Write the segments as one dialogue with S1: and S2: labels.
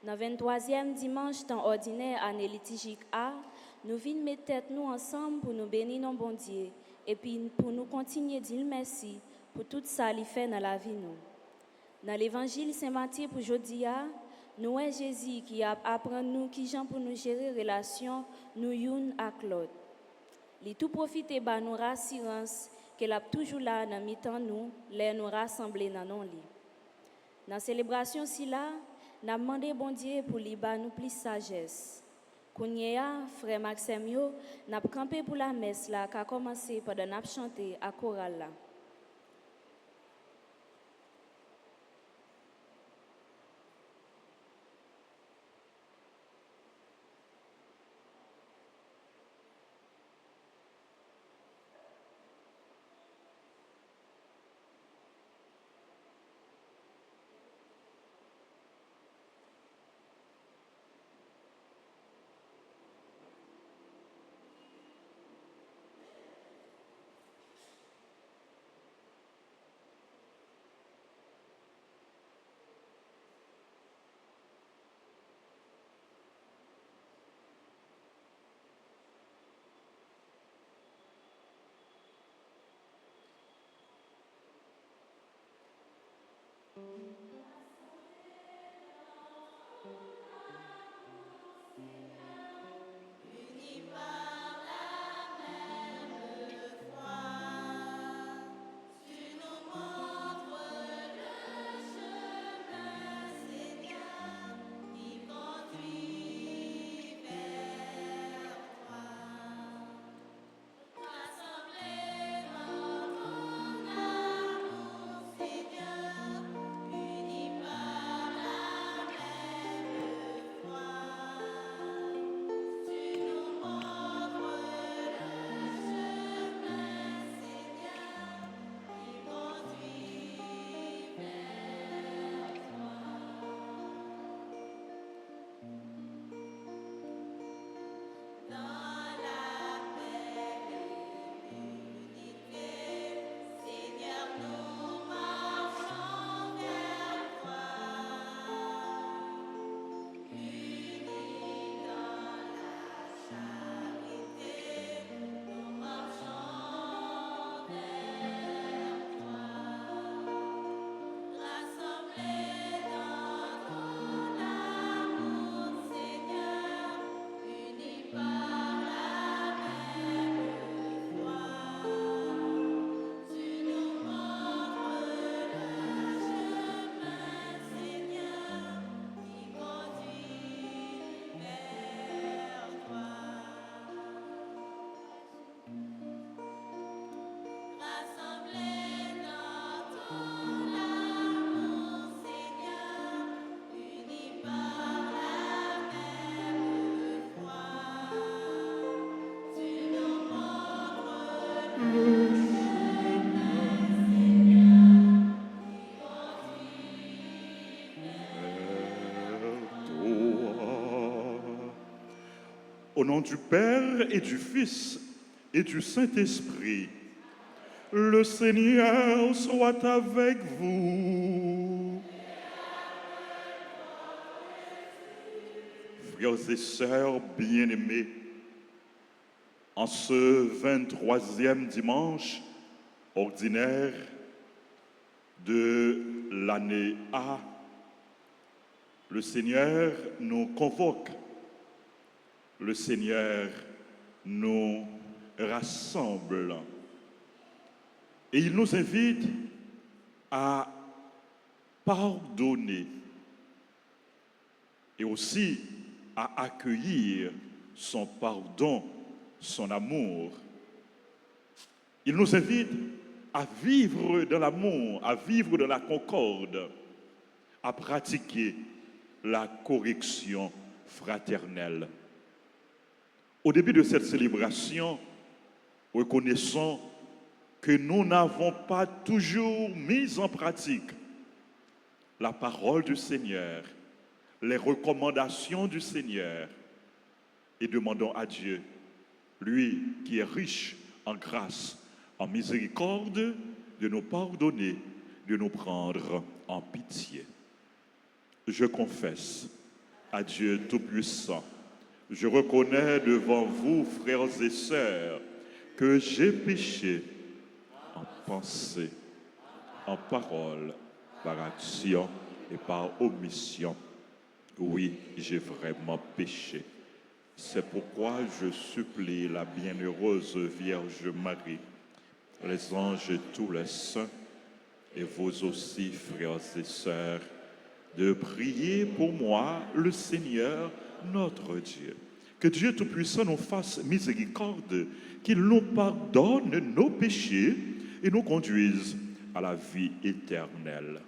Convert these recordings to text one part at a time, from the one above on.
S1: Dans le 23e dimanche, temps ordinaire, année liturgique A, nous venons mettre tête nous ensemble pour nous bénir nos bon Dieu et puis pour nous continuer à dire merci pour tout ça qu'il fait dans la vie nous. Dans l'évangile Saint-Matthieu pour aujourd'hui, nous voyons Jésus qui apprend nous qui gens pour nous gérer relation nous une avec l'autre. Il tout profite de nos rassurance qu'elle a toujours là dans mi-temps nous, les nous rassembler dans nos lits. Dans la célébration si là, nous avons demandé bon Dieu pour lui nous plus sagesse. Kounia, frère Maxime, nous avons campé pour la messe là, qui a commencé pendant nous chanter à chorale là.
S2: Au nom du Père et du Fils et du Saint-Esprit, le Seigneur soit avec vous. Frères et sœurs bien-aimés, en ce 23e dimanche ordinaire de l'année A, le Seigneur nous convoque. Le Seigneur nous rassemble et il nous invite à pardonner et aussi à accueillir son pardon, son amour. Il nous invite à vivre dans l'amour, à vivre dans la concorde, à pratiquer la correction fraternelle. Au début de cette célébration, reconnaissons que nous n'avons pas toujours mis en pratique la parole du Seigneur, les recommandations du Seigneur, et demandons à Dieu, lui qui est riche en grâce, en miséricorde, de nous pardonner, de nous prendre en pitié. Je confesse à Dieu Tout-Puissant. Je reconnais devant vous, frères et sœurs, que j'ai péché en pensée, en parole, par action et par omission. Oui, j'ai vraiment péché. C'est pourquoi je supplie la bienheureuse Vierge Marie, les anges et tous les saints, et vous aussi, frères et sœurs, de prier pour moi, le Seigneur, notre Dieu. Que Dieu Tout-Puissant nous fasse miséricorde, qu'il nous pardonne nos péchés et nous conduise à la vie éternelle.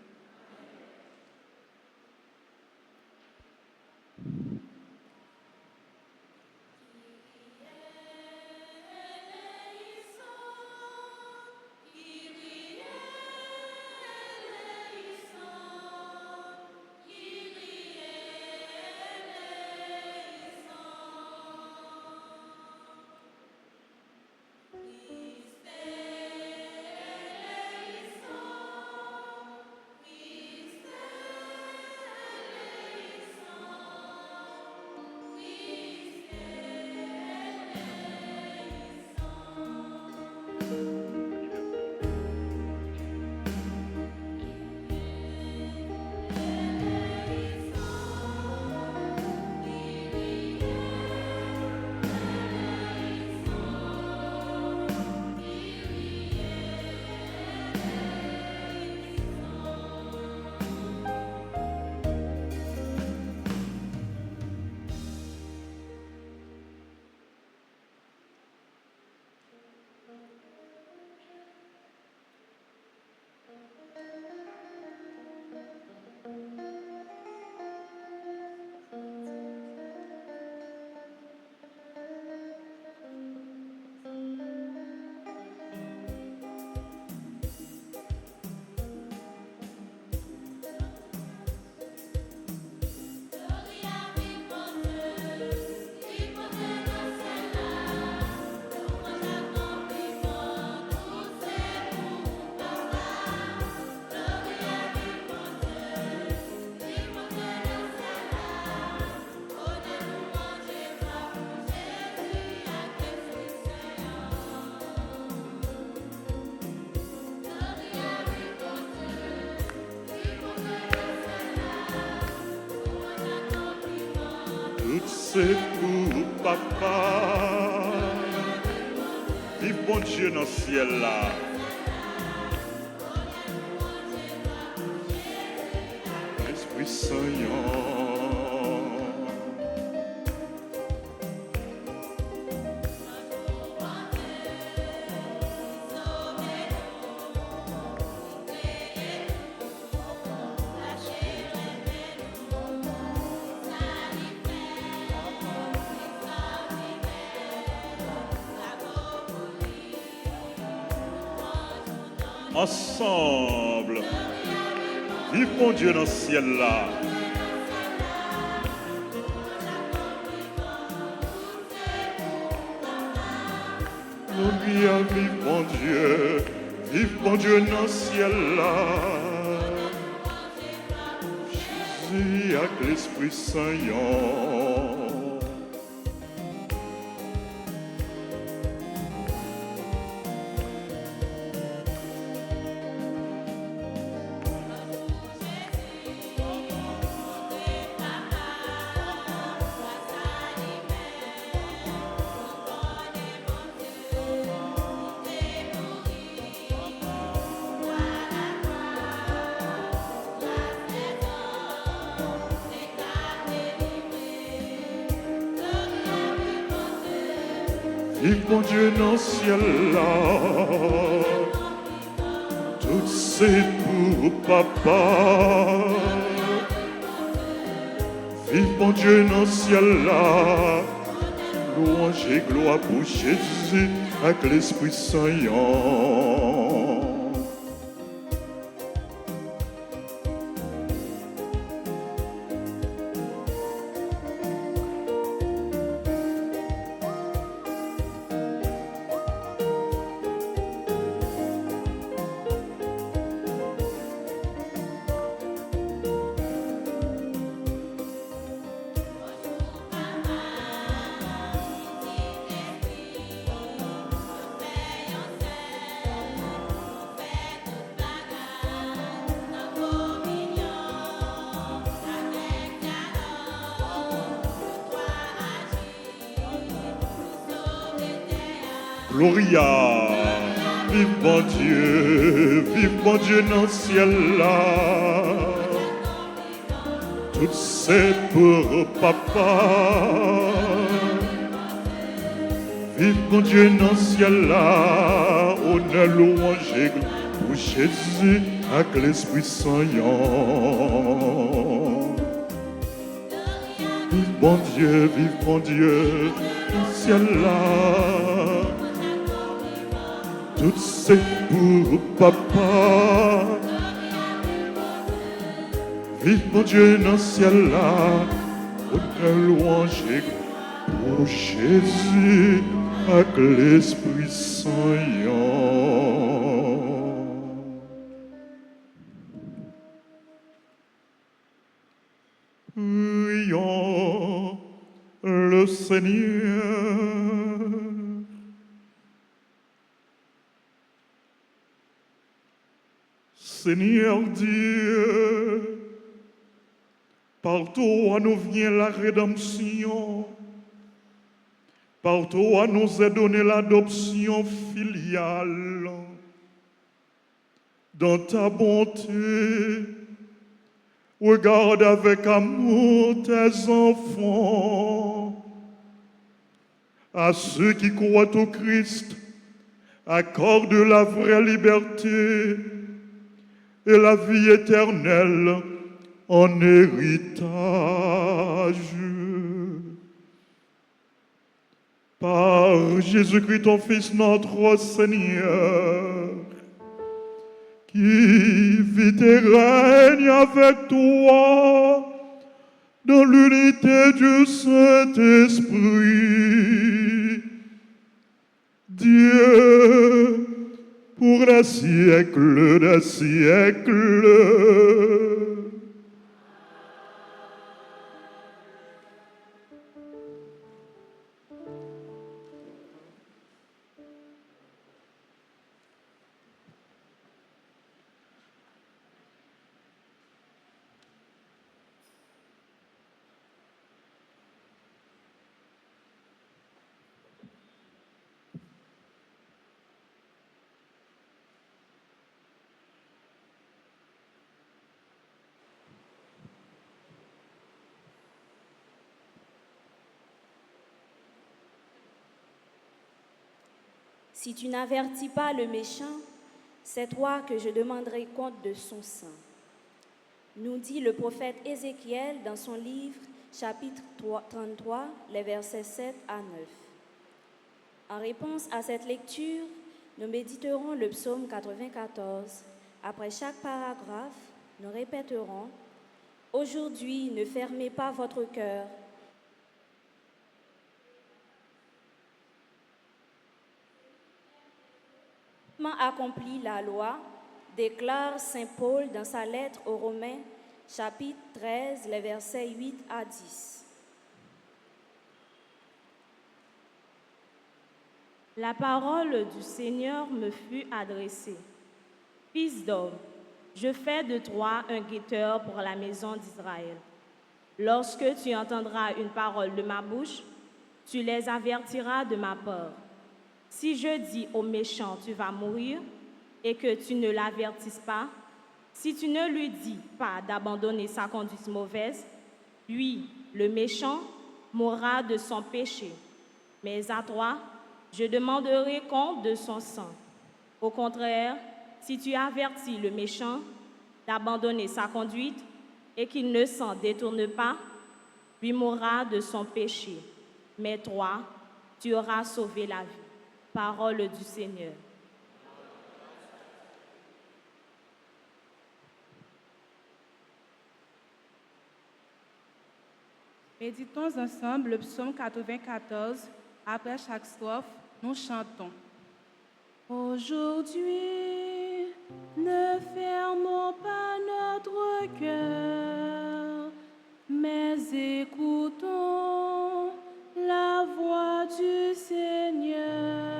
S2: Tout c'est pour papa. Vive bon Dieu dans le ciel là. Esprit Saint. Ensemble, vive mon Dieu dans le ciel là. Gloire, vive mon Dieu dans le ciel là. Jésus avec l'Esprit Saint. Vive mon Dieu dans le ciel là, tout c'est pour papa. Vive mon Dieu dans le ciel là, louange et gloire pour Jésus avec l'Esprit Saint. Gloria, vive mon Dieu dans le ciel là. Tout c'est pour papa. Vive mon Dieu dans le ciel là. Honneur, louange et gloire pour Jésus avec l'Esprit Saint. Vive mon Dieu dans le ciel là. Tout c'est pour papa. Vive mon Dieu dans le ciel là. Honneur, louange et gloire pour Jésus avec l'Esprit Saint. Prions le Seigneur. Seigneur Dieu, par toi nous vient la rédemption, par toi nous est donnée l'adoption filiale. Dans ta bonté, regarde avec amour tes enfants. À ceux qui croient au Christ, accorde la vraie liberté et la vie éternelle en héritage. Par Jésus-Christ, ton Fils, notre Seigneur, qui vit et règne avec toi dans l'unité du Saint-Esprit, Dieu, pour les siècles des siècles.
S1: Si tu n'avertis pas le méchant, c'est toi que je demanderai compte de son sang. Nous dit le prophète Ézéchiel dans son livre, chapitre 33, les versets 7 à 9. En réponse à cette lecture, nous méditerons le psaume 94. Après chaque paragraphe, nous répéterons « Aujourd'hui, ne fermez pas votre cœur ». Accomplit la loi, déclare saint Paul dans sa lettre aux Romains, chapitre 13, les versets 8 à 10.
S3: La parole du Seigneur me fut adressée. Fils d'homme, je fais de toi un guetteur pour la maison d'Israël. Lorsque tu entendras une parole de ma bouche, tu les avertiras de ma part. Si je dis au méchant, tu vas mourir, et que tu ne l'avertisses pas, si tu ne lui dis pas d'abandonner sa conduite mauvaise, lui, le méchant, mourra de son péché. Mais à toi, je demanderai compte de son sang. Au contraire, si tu avertis le méchant d'abandonner sa conduite et qu'il ne s'en détourne pas, lui mourra de son péché. Mais toi, tu auras sauvé la vie. Parole du Seigneur.
S4: Méditons ensemble le psaume 94. Après chaque strophe, nous chantons. Aujourd'hui, ne fermons pas notre cœur, mais écoutons la voix du Seigneur.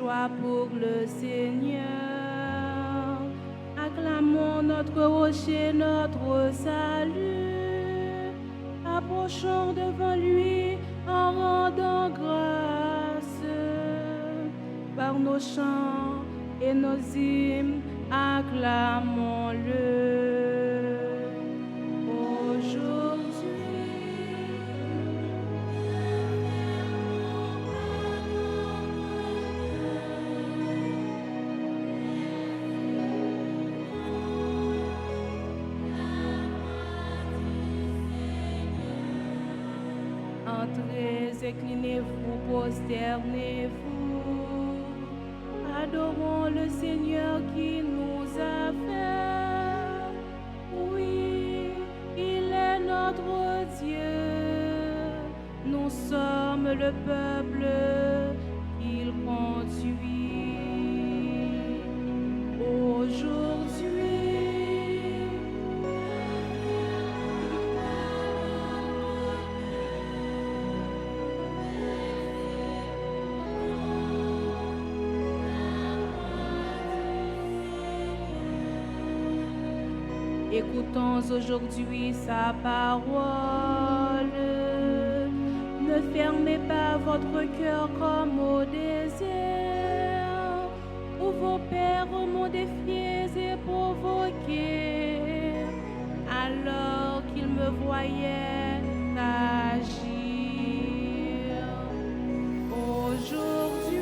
S4: joie pour le Seigneur. Acclamons notre rocher, notre salut. Approchons devant lui en rendant grâce. Par nos chants et nos hymnes, acclamons-le. Entrez, inclinez-vous, prosternez-vous. Adorons le Seigneur qui nous a fait. Oui, il est notre Dieu. Nous sommes le peuple qu'il conduit. Aujourd'hui, écoutons aujourd'hui sa parole. Ne fermez pas votre cœur comme au désert, où vos pères m'ont défié et provoqué, alors qu'ils me voyaient agir. Aujourd'hui,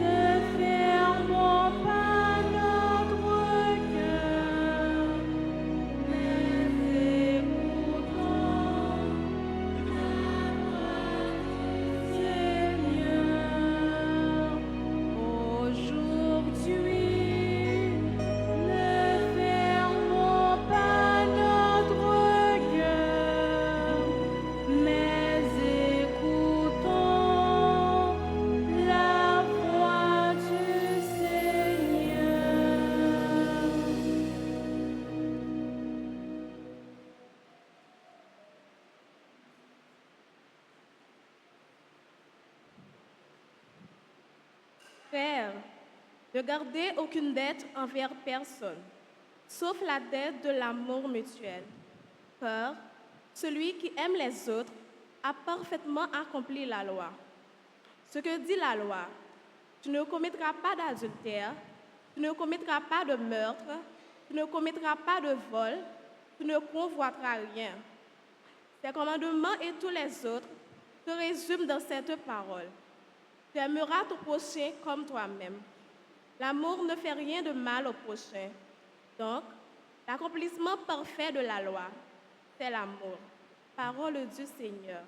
S4: ne fermons pas notre cœur, mais écoutons la voix du Seigneur. Aujourd'hui, ne fermons pas notre cœur, mais écoutons la voix du Seigneur.
S3: Frères, ne gardez aucune dette envers personne, sauf la dette de l'amour mutuel. Car celui qui aime les autres a parfaitement accompli la loi. Ce que dit la loi, tu ne commettras pas d'adultère, tu ne commettras pas de meurtre, tu ne commettras pas de vol, tu ne convoiteras rien. Ces commandements et tous les autres se résument dans cette parole. Tu aimeras ton prochain comme toi-même. L'amour ne fait rien de mal au prochain. Donc, l'accomplissement parfait de la loi, c'est l'amour. Parole du Seigneur.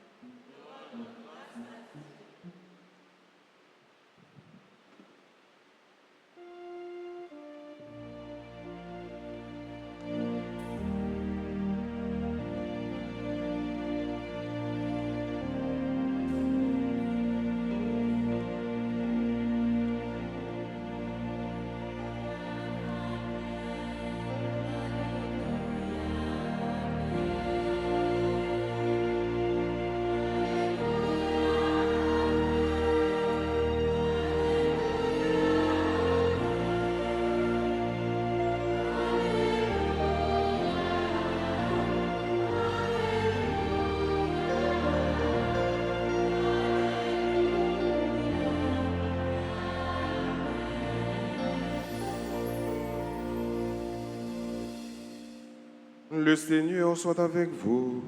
S5: Le Seigneur soit avec vous.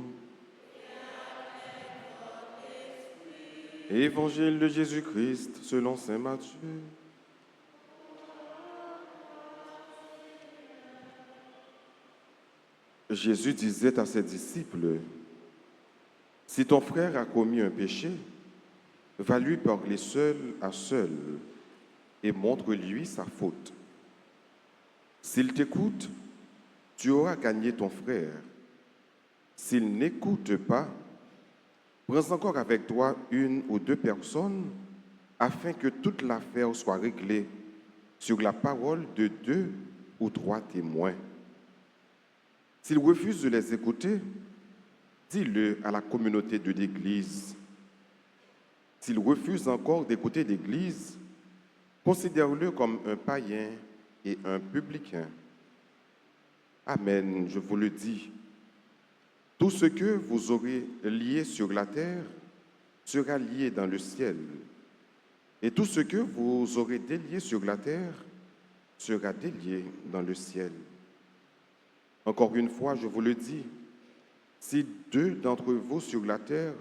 S5: Évangile de Jésus-Christ selon saint Matthieu. Jésus disait à ses disciples, « Si ton frère a commis un péché, va lui parler seul à seul et montre-lui sa faute. S'il t'écoute, tu auras gagné ton frère. S'il n'écoute pas, prends encore avec toi une ou deux personnes afin que toute l'affaire soit réglée sur la parole de 2 ou 3 témoins. S'il refuse de les écouter, dis-le à la communauté de l'Église. S'il refuse encore d'écouter l'Église, considère-le comme un païen et un publicain. Amen, je vous le dis. Tout ce que vous aurez lié sur la terre sera lié dans le ciel. Et tout ce que vous aurez délié sur la terre sera délié dans le ciel. Encore une fois, je vous le dis, si deux d'entre vous sur la terre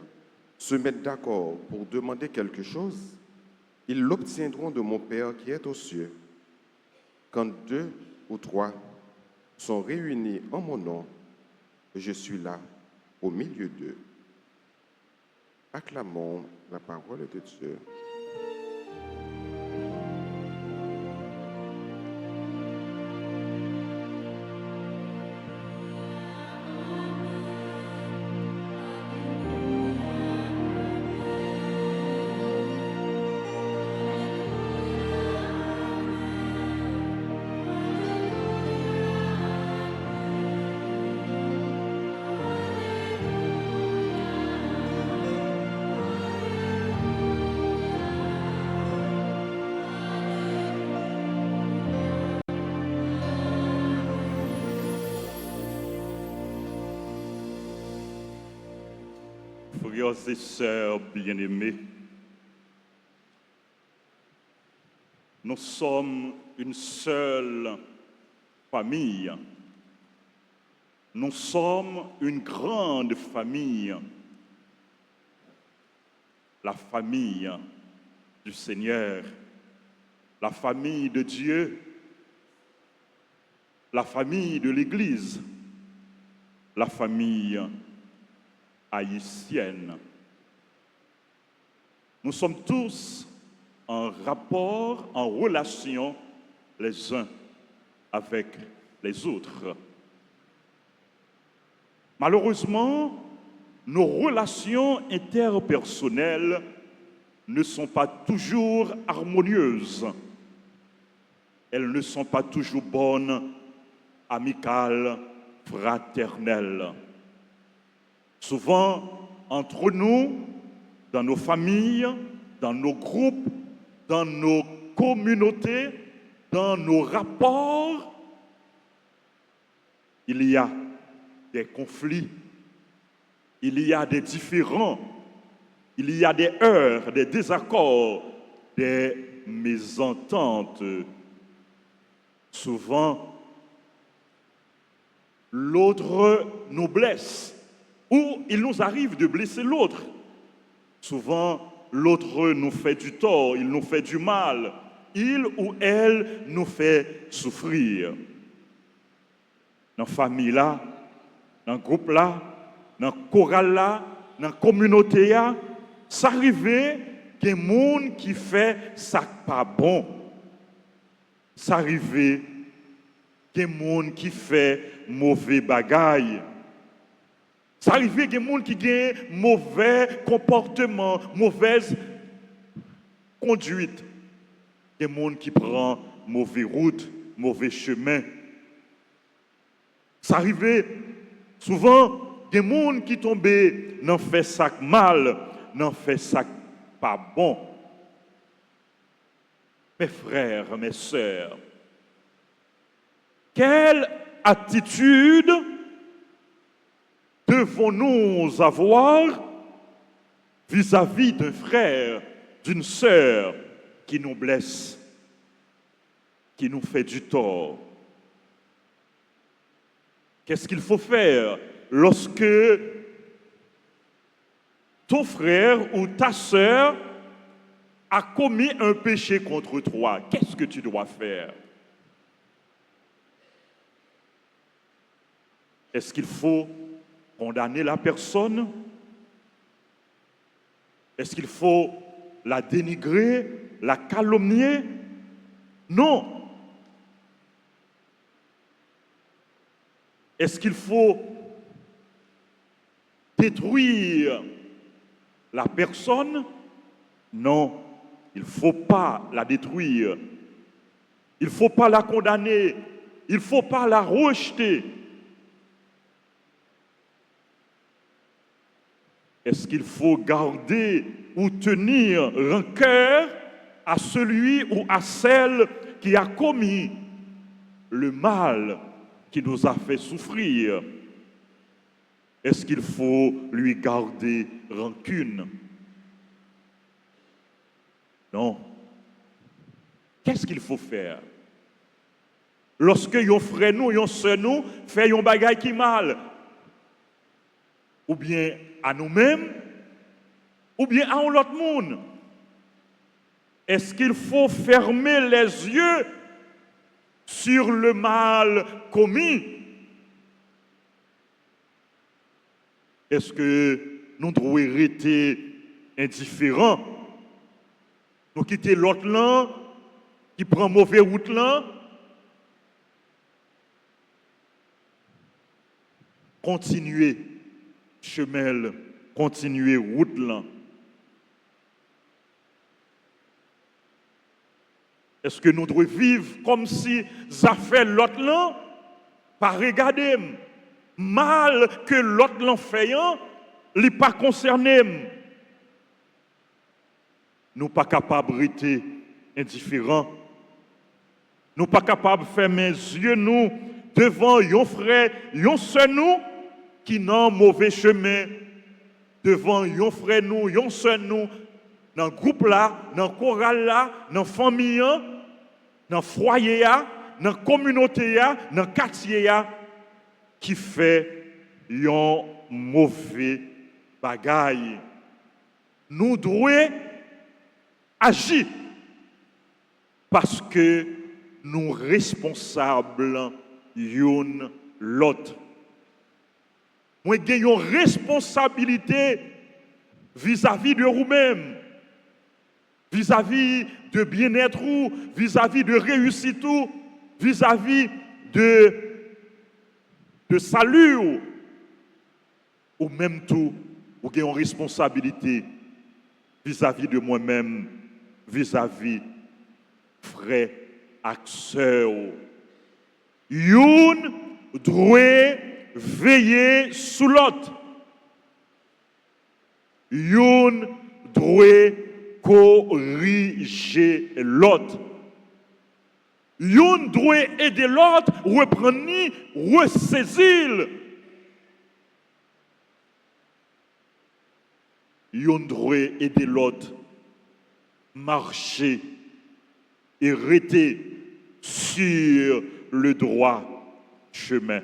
S5: se mettent d'accord pour demander quelque chose, ils l'obtiendront de mon Père qui est aux cieux. Quand deux ou trois sont réunis en mon nom, je suis là, au milieu d'eux. Acclamons la parole de Dieu.
S2: Frères et sœurs bien-aimés, nous sommes une seule famille. Nous sommes une grande famille, la famille du Seigneur, la famille de Dieu, la famille de l'Église, la famille haïtienne. Nous sommes tous en rapport, en relation les uns avec les autres. Malheureusement, nos relations interpersonnelles ne sont pas toujours harmonieuses. Elles ne sont pas toujours bonnes, amicales, fraternelles. Souvent, entre nous, dans nos familles, dans nos groupes, dans nos communautés, dans nos rapports, il y a des conflits, il y a des différends, il y a des heurts, des désaccords, des mésententes. Souvent, l'autre nous blesse ou il nous arrive de blesser l'autre. Souvent, l'autre nous fait du tort, il nous fait du mal, il ou elle nous fait souffrir. Dans la famille là, dans le groupe là, dans le choral là, dans la communauté là, ça arrive qu'il y a des gens qui fait ça pas bon. Ça arrive qu'il y a des gens qui fait mauvais bagaille. Ça arrive qu'il y a des gens qui ont mauvais comportement, mauvaise conduite. Il y a des gens qui prennent mauvaise route, mauvais chemin. Ça arrive souvent, des gens qui tombent dans fait ça mal, dans fait ça pas bon. Mes frères, mes sœurs, quelle attitude devons-nous avoir vis-à-vis d'un frère, d'une sœur qui nous blesse, qui nous fait du tort? Qu'est-ce qu'il faut faire lorsque ton frère ou ta sœur a commis un péché contre toi? Qu'est-ce que tu dois faire? Est-ce qu'il faut condamner la personne? Est-ce qu'il faut la dénigrer, la calomnier? Non. Est-ce qu'il faut détruire la personne? Non, il ne faut pas la détruire. Il ne faut pas la condamner. Il ne faut pas la rejeter. Est-ce qu'il faut garder ou tenir rancœur à celui ou à celle qui a commis le mal qui nous a fait souffrir? Est-ce qu'il faut lui garder rancune? Non. Qu'est-ce qu'il faut faire? Lorsque yon frère nous, yon sœur nous, fait yon bagay qui mal, ou bien à nous-mêmes, ou bien à l'autre monde, est-ce qu'il faut fermer les yeux sur le mal commis? Est-ce que nous devons rester indifférents? Nous quitter l'autre là, qui prend mauvais route là? Continuer chemin, continuer route là. Est-ce que nous devons vivre comme si ça fait l'autre là, pas regarder mal que l'autre là fait, il n'est pas concerné. Nous pas capables d'être indifférents. Nous pas capables de fermer les yeux nous devant yon frère, yon sœur nous qui n'ont mauvais chemin, devant yon frère nous, yon sœur nous, dans le groupe là, dans le choral là, dans la famille, dans le foyer, dans la communauté, dans le quartier, qui fait yon mauvais bagaille. Nous devons agir parce que nous responsables yon l'autre. Moi, j'ai une responsabilité vis-à-vis de vous-même, vis-à-vis de bien-être, vis-à-vis de réussite, vis-à-vis de salut, ou même tout, ou j'ai une responsabilité vis-à-vis de moi-même, vis-à-vis frère et sœur. Youn doit veiller sous l'autre. Youn doit corriger l'autre. Youn doit aider l'autre, reprendre, ressaisir. Youn doit aider l'autre, marcher et rester sur le droit chemin.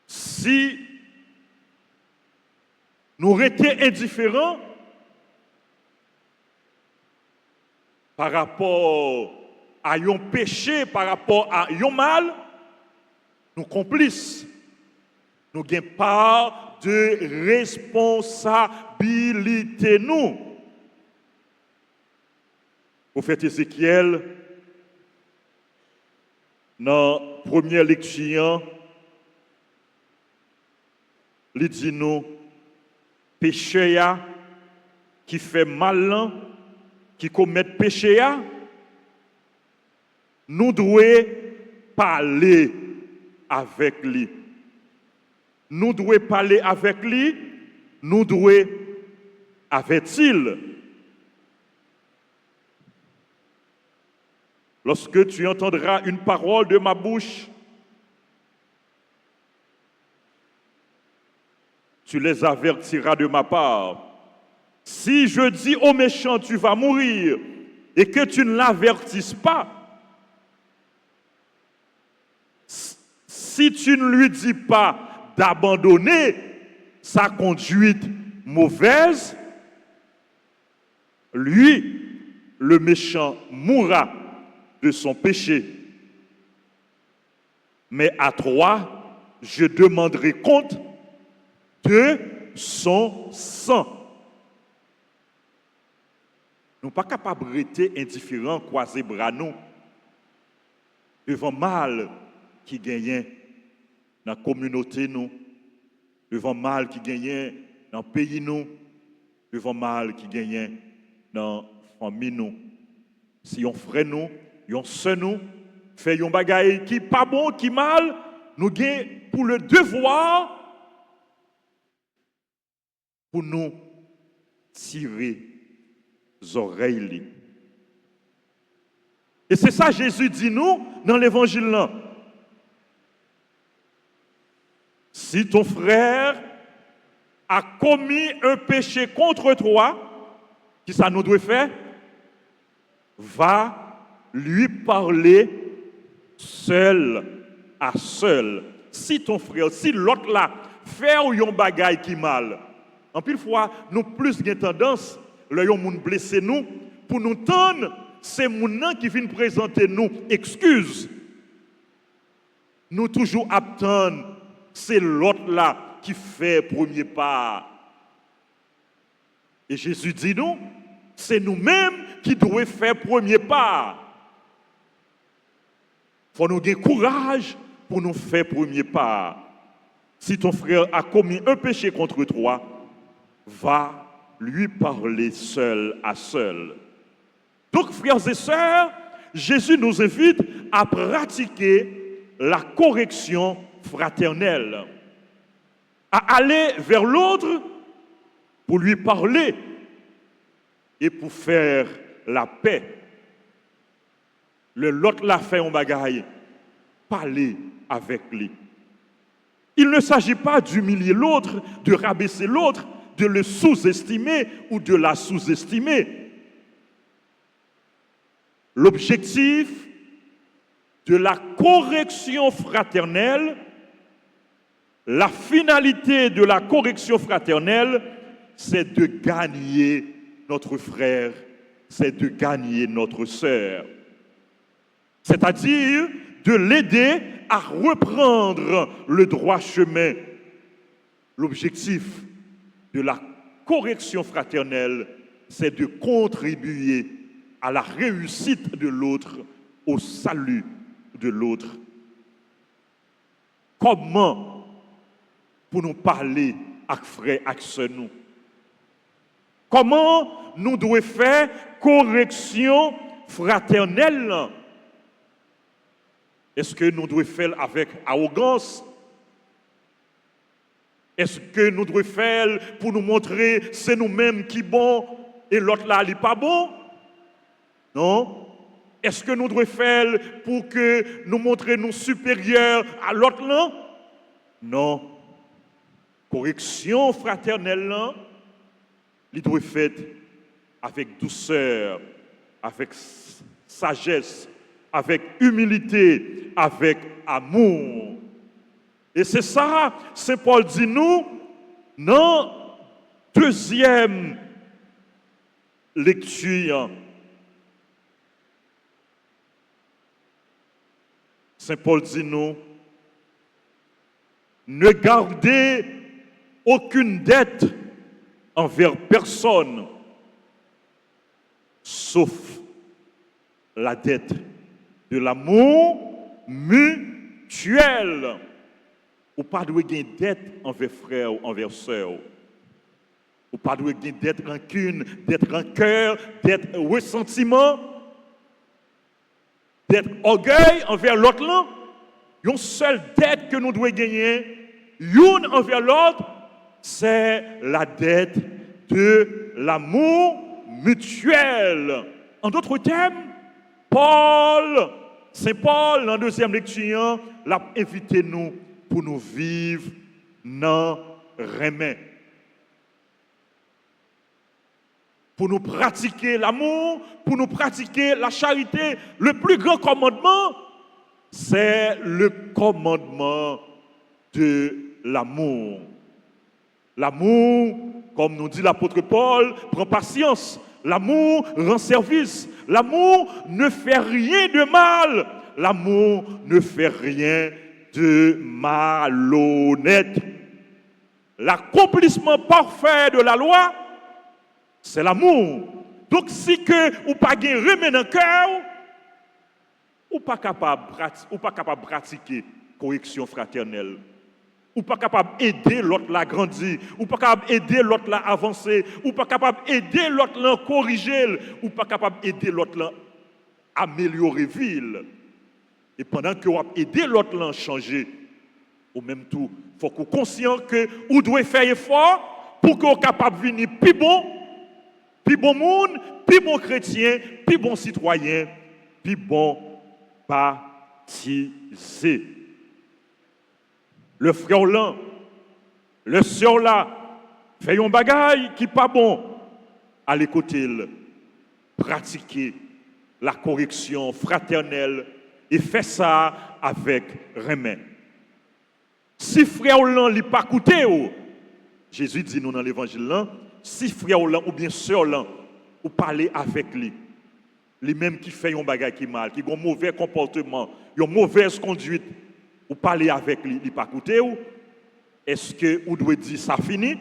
S2: Si nous restons indifférents par rapport à un péché, par rapport à un mal, nous complices. Nous n'avons pas de responsabilité, nous. Prophète Ézéchiel, dans la première lecture, il dit nous, péché qui fait mal, qui commet péché, nous devons parler avec lui. Nous devons parler avec lui, nous devons avertir. Lorsque tu entendras une parole de ma bouche, tu les avertiras de ma part. Si je dis au méchant, tu vas mourir, et que tu ne l'avertisses pas, si tu ne lui dis pas d'abandonner sa conduite mauvaise, lui, le méchant, mourra de son péché. Mais à toi, je demanderai compte de son sang. Nous ne sommes pas capables de rester indifférents, croiser bras nous, devant mal qui gagne dans la communauté, nous, devant mal qui gagne dans le pays, nous, devant mal qui gagne dans la famille, nous. Si on frère nous, on sœur nous, fait un bagay qui pas bon, qui mal, nous gagnons pour le devoir pour nous tirer les oreilles. Et c'est ça Jésus dit nous dans l'évangile là. Si ton frère a commis un péché contre toi, qui ça nous doit faire? Va lui parler seul à seul. Si ton frère, si l'autre là fait un bagay qui mal, en pile fois, nous plus gain tendance, le yon moun blessé nous, pour nous tendre, c'est moun qui vient présenter nous excuse. Nous toujours attendre, c'est l'autre là qui fait premier pas. Et Jésus dit nous, c'est nous-mêmes qui devons faire premier pas. Il faut nous avoir courage pour nous faire premier pas. Si ton frère a commis un péché contre toi, va lui parler seul à seul. Donc, frères et sœurs, Jésus nous invite à pratiquer la correction fraternelle, à aller vers l'autre pour lui parler et pour faire la paix. L'autre l'a fait en bagaille, parler avec lui. Il ne s'agit pas d'humilier l'autre, de rabaisser l'autre, de le sous-estimer ou de la sous-estimer. L'objectif de la correction fraternelle, la finalité de la correction fraternelle, c'est de gagner notre frère, c'est de gagner notre sœur. C'est-à-dire de l'aider à reprendre le droit chemin. L'objectif de la correction fraternelle, c'est de contribuer à la réussite de l'autre, au salut de l'autre. Comment pour nous parler avec frères, avec sœurs nous? Comment nous devons faire correction fraternelle? Est-ce que nous devons faire avec arrogance? Est-ce que nous devons faire pour nous montrer c'est nous-mêmes qui bon et l'autre là il n'est pas bon? Non. Est-ce que nous devons faire pour que nous montrions nous supérieurs à l'autre là? Non. Correction fraternelle là, il doit être faite avec douceur, avec sagesse, avec humilité, avec amour. Et c'est ça, Saint Paul dit nous, dans deuxième lecture. Saint Paul dit nous, ne gardez aucune dette envers personne, sauf la dette de l'amour mutuel. Ou pas de gagner dette envers frère ou envers sœur. Ou pas de gagner dette rancune, dette rancœur, dette ressentiment, dette orgueil envers l'autre là. Une seule dette que nous devons gagner, une envers l'autre, c'est la dette de l'amour mutuel. En d'autres termes, Saint Paul, dans la deuxième lecture, l'a invité nous pour nous vivre dans remède. Pour nous pratiquer l'amour, pour nous pratiquer la charité. Le plus grand commandement, c'est le commandement de l'amour. L'amour, comme nous dit l'apôtre Paul, prend patience. L'amour rend service. L'amour ne fait rien de mal. L'amour ne fait rien de malhonnête. L'accomplissement parfait de la loi, c'est l'amour. Donc si que ou pas gain remède dans cœur, ou pas capable de pratiquer correction fraternelle, ou pas capable d'aider l'autre à grandir, ou pas capable d'aider l'autre à avancer, ou pas capable d'aider l'autre à corriger, ou pas capable d'aider l'autre à améliorer la vie. Et pendant que vous aidez l'autre à changer, au même tout, il faut qu'on soit conscient que vous devez faire effort pour qu'on soit capable de venir plus bon monde, plus bon chrétien, plus bon citoyen, plus bon baptisé. Le frère là, le sœur là, fait un bagage qui n'est pas bon. Allez côté, pratiquer la correction fraternelle et fait ça avec remède. Si frère là n'est pas écouté, Jésus dit nous dans l'évangile là, si frère là ou bien sœur là, ou parler avec lui, les mêmes qui fait un bagage qui mal, qui ont un mauvais comportement, une mauvaise conduite, ou parler avec lui, il n'est pas écouté, est-ce que vous devez dire ça finit?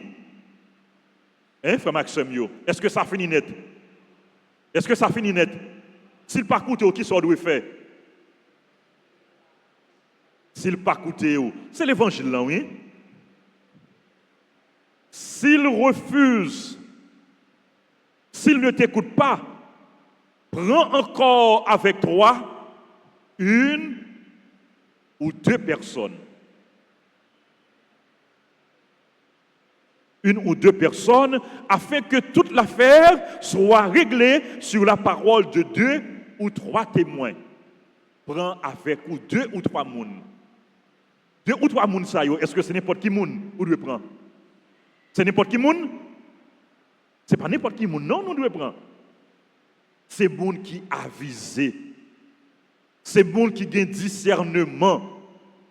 S2: Hein, frère Maxime, est-ce que ça finit net? Est-ce que ça finit net? S'il pas écouté, qui ça doit faire? S'il pas écouté, c'est l'évangile là, oui? S'il refuse, s'il ne t'écoute pas, prends encore avec toi une ou deux personnes. Une ou deux personnes, afin que toute l'affaire soit réglée sur la parole de 2 ou 3 témoins. Prends avec vous 2 ou 3 personnes. 2 ou 3 personnes, est-ce que c'est n'importe qui moun ou doit prendre? C'est n'importe qui moun? C'est pas n'importe qui moun, non, nous devons prendre. C'est moun qui avisé. C'est moun qui a discernement.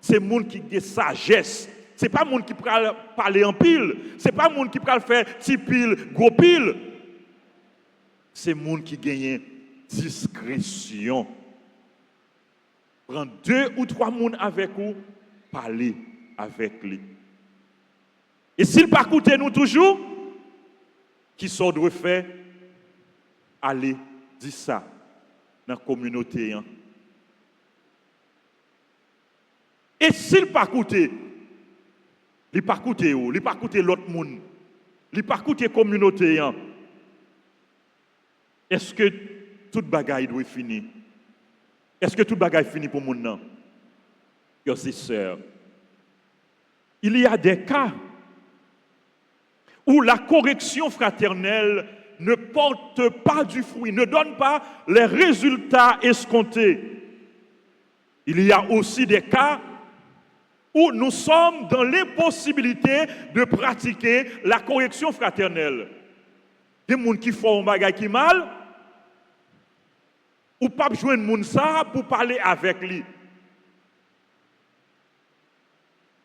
S2: C'est moun qui a sagesse. C'est pas moun qui peut parler en pile. C'est pas moun qui peut faire petit pile, gros pile. C'est moun qui gagne discrétion. Prends 2 ou 3 moun avec vous, parlez avec lui. Et s'il pas écouter nous toujours, qui sont de faire, allez dire ça dans la communauté. Et s'il pas écouter, il pas écouter l'autre monde, il pas écouter la communauté. Est-ce que toute bagaille doit finir? Est-ce que toute bagaille finit pour monde non? Frères et sœurs, il y a des cas où la correction fraternelle ne porte pas du fruit, ne donne pas les résultats escomptés. Il y a aussi des cas où nous sommes dans l'impossibilité de pratiquer la correction fraternelle. Des gens qui font un bagage qui mal, ou pas joindre moun ça pour parler avec lui.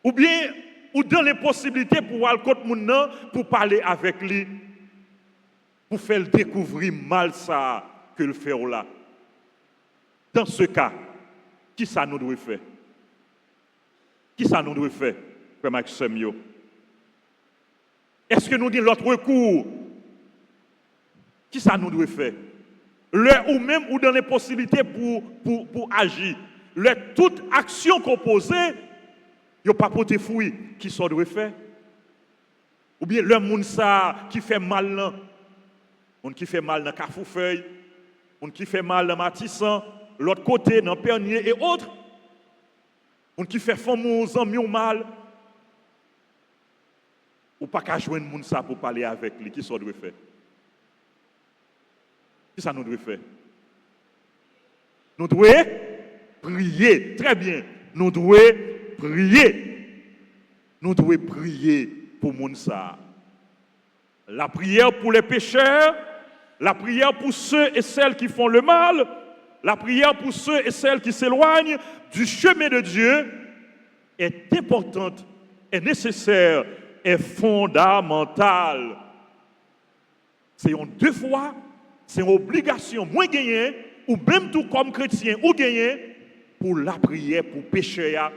S2: Ou bien, ou dans l'impossibilité pour aller contre moun nan pour parler avec lui, pour faire découvrir mal ça que le fait là. Dans ce cas, qui ça nous doit faire? Qui ça nous doit faire, Frère Maxime? Est-ce que nous avons l'autre recours? Qui ça nous doit faire? Ou même ou dans les possibilités pour agir. Toute action composée, il n'y a pas porté fruit. Qui ça doit faire? Ou bien le monde ça qui fait mal là. On qui fait mal dans Carrefourfeuille, on qui fait mal dans Matissan, l'autre côté dans Pernier et autres. On qui fait fameux amis ou mal. Ou pas qu'à joindre monde ça pour parler avec lui. Qui ça doit faire? Qui ça nous doit faire? Nous devons prier. Très bien. Nous devons prier. Nous devons prier pour monde ça. La prière pour les pécheurs, la prière pour ceux et celles qui font le mal, la prière pour ceux et celles qui s'éloignent du chemin de Dieu est importante, est nécessaire, est fondamentale. C'est une devoir, c'est une obligation, moins gagner, ou même tout comme chrétien, ou gagner, pour la prière pour pécheurs,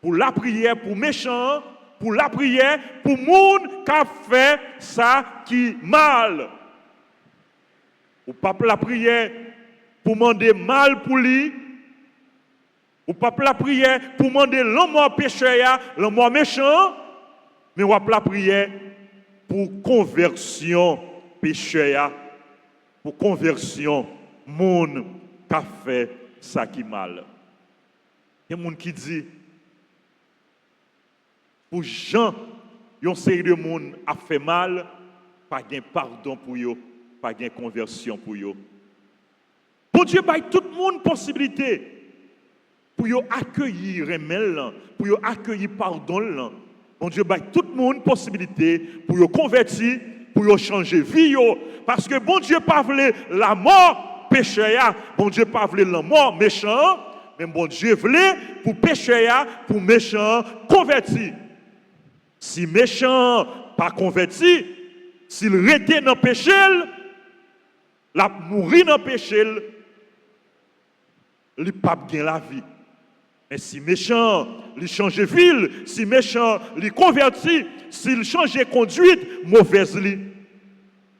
S2: pour la prière pour méchants, pour la prière pour monde qui a fait ça qui mal. Ou pas la prière pour demander mal pour lui, ou pas la prière pour demander l'homme pécheur, l'homme méchant, mais ou pas la prière pour conversion pécheur, pour conversion monde qui a fait ça qui mal. Il y a des gens qui disent, pour Jean une série de monde a fait mal, pas de pardon pour eux, pas de conversion pour eux. Bon Dieu baille tout le monde possibilité pour eux accueillir remède, pour eux accueillir pardon. Bon Dieu baille tout le monde possibilité pour eux convertir, pour eux changer vie parce que bon Dieu pas voulait la mort péché, bon Dieu pas voulait la mort méchant, mais bon Dieu voulait pour péché, pour méchant converti. Si méchant pas converti, s'il était dans le péché, il mourir dans le péché, il n'a pas gagné la vie. Mais si méchant, il change de ville, si méchant, il converti, s'il change de conduite, mauvaise li.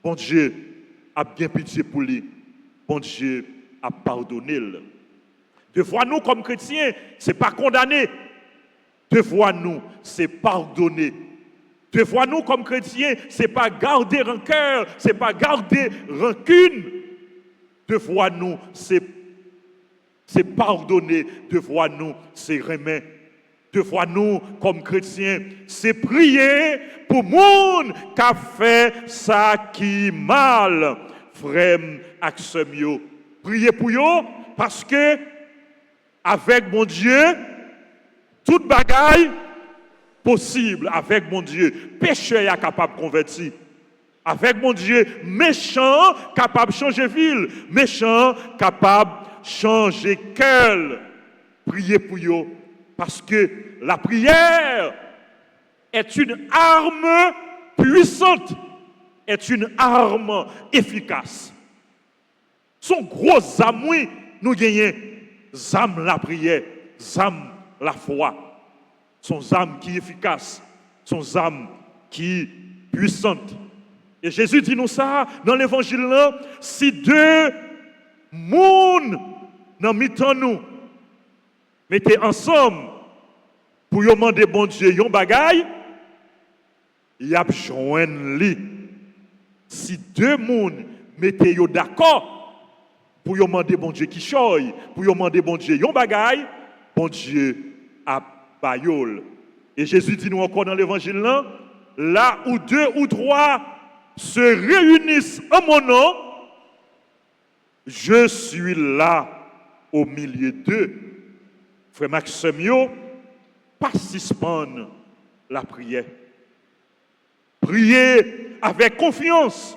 S2: Bon Dieu a bien pitié pour lui. Bon Dieu a pardonné. Devoir nous comme chrétiens, ce n'est pas condamner. Devoir nous, c'est pardonner. Devoir nous comme chrétiens, ce n'est pas garder rancœur, ce n'est pas garder rancune. Devoir nous, c'est pardonner. Devoir nous, c'est remettre. Devoir nous, comme chrétiens, c'est prier pour le monde qui a fait ça qui mal. Frère, Axemio, priez pour eux parce que avec mon Dieu, toute bagaille possible. Avec mon Dieu, péché est capable de convertir. Avec mon Dieu, méchant capable de changer ville. Méchant capable de changer cœur. Priez pour eux parce que la prière est une arme puissante, est une arme efficace. Son gros âme, oui, nous gagnons âme la prière, âme la foi. Son âme qui est efficace, son âme qui est puissante. Et Jésus dit nous ça dans l'évangile là, si deux mondes dans mi-temps nous mettez ensemble pour demander bon Dieu yon bagaille, y a joindre li. Si deux mondes mettez yo d'accord pour demander bon Dieu qui choy, pour demander bon Dieu yon bagaille, bon Dieu a bayol. Et Jésus dit nous encore dans l'évangile là, là où deux ou trois se réunissent en mon nom, je suis là au milieu d'eux. Frère Maximio, pas suspendre la prière. Priez avec confiance.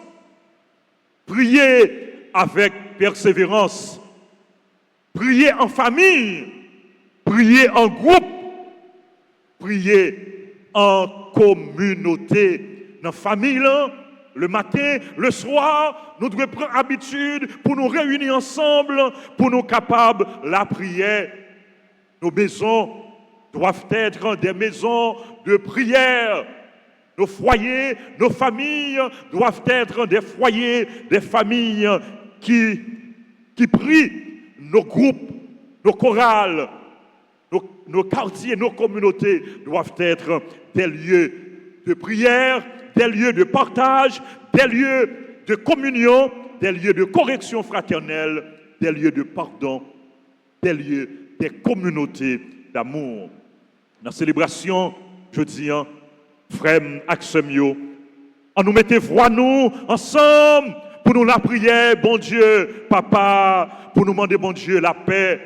S2: Priez avec persévérance. Priez en famille. Priez en groupe. Priez en communauté. Dans la famille, le matin, le soir, nous devons prendre habitude pour nous réunir ensemble, pour nous capables la prière. Nos maisons doivent être des maisons de prière. Nos foyers, nos familles doivent être des foyers, des familles qui prient. Nos groupes, nos chorales, nos quartiers, nos communautés doivent être des lieux de prière, des lieux de partage, des lieux de communion, des lieux de correction fraternelle, des lieux de pardon, des lieux, des communautés d'amour. Dans la célébration, je dis, frère Axemio, on nous mette voix nous ensemble pour nous la prière, bon Dieu, papa, pour nous demander, bon Dieu, la paix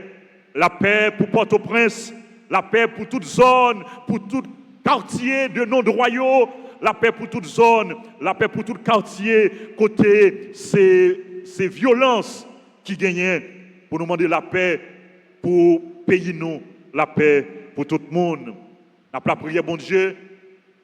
S2: pour Port-au-Prince, la paix pour toute zone, pour tout quartier de nos royaux, la paix pour toute zone, la paix pour tout quartier, côté ces violences qui gagnent, pour nous demander la paix pour pays nous, la paix pour tout le monde. N'a pas prié, bon Dieu,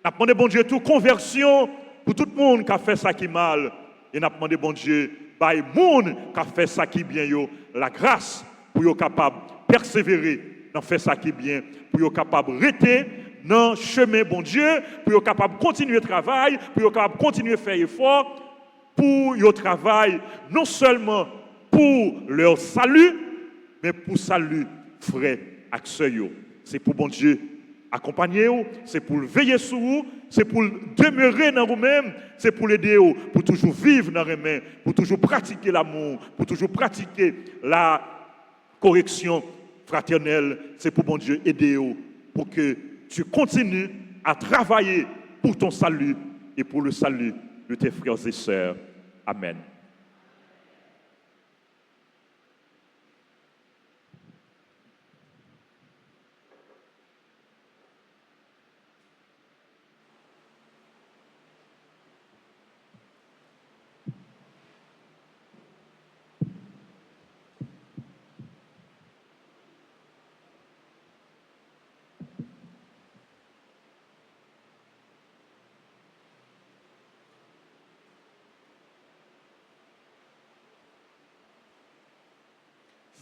S2: n'a pas demandé, bon Dieu, toute conversion pour tout le monde qui a fait ça qui mal. Et n'a pas demandé, bon Dieu, par le monde qui a fait ça qui bien, la grâce pour être capable de persévérer dans faire ça qui bien, pour être capable de rester dans le chemin, bon Dieu, pour être capable de continuer le travail, pour être capable de continuer à faire effort, pour le travail, non seulement pour leur salut, mais pour salut, frère, accès. C'est pour bon Dieu accompagner vous, c'est pour veiller sur vous, c'est pour demeurer dans vous-même, c'est pour l'aider vous, pour toujours vivre dans les mains, pour toujours pratiquer l'amour, pour toujours pratiquer la correction fraternelle. C'est pour bon Dieu aider vous, pour que tu continues à travailler pour ton salut et pour le salut de tes frères et sœurs. Amen.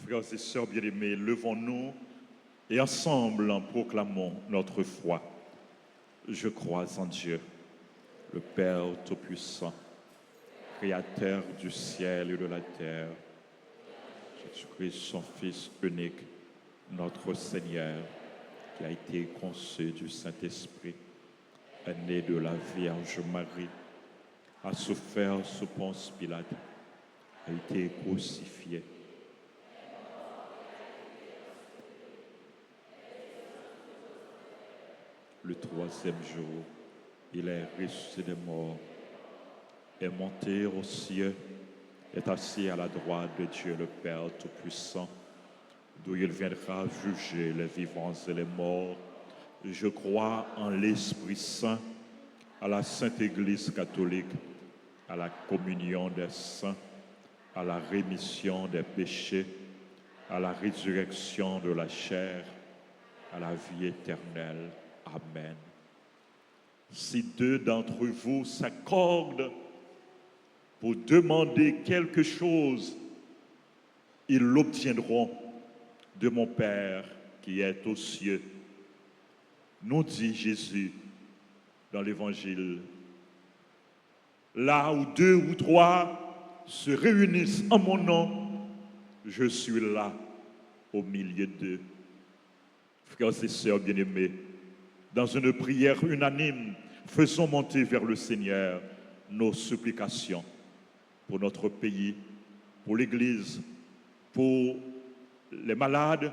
S2: Frères et sœurs bien-aimés, levons-nous et ensemble en proclamons notre foi. Je crois en Dieu, le Père Tout-Puissant, Créateur du ciel et de la terre, Jésus-Christ, son Fils unique, notre Seigneur, qui a été conçu du Saint-Esprit, est né de la Vierge Marie, a souffert sous Ponce Pilate, a été crucifié, le troisième jour, il est ressuscité des morts, est monté aux cieux, est assis à la droite de Dieu le Père Tout-Puissant, d'où il viendra juger les vivants et les morts. Je crois en l'Esprit Saint, à la Sainte Église catholique, à la communion des saints, à la rémission des péchés, à la résurrection de la chair, à la vie éternelle. Amen. Si deux d'entre vous s'accordent pour demander quelque chose, ils l'obtiendront de mon Père qui est aux cieux. Nous dit Jésus dans l'Évangile. Là où deux ou trois se réunissent en mon nom, je suis là au milieu d'eux. Frères et sœurs bien-aimés, dans une prière unanime, faisons monter vers le Seigneur nos supplications pour notre pays, pour l'Église, pour les malades,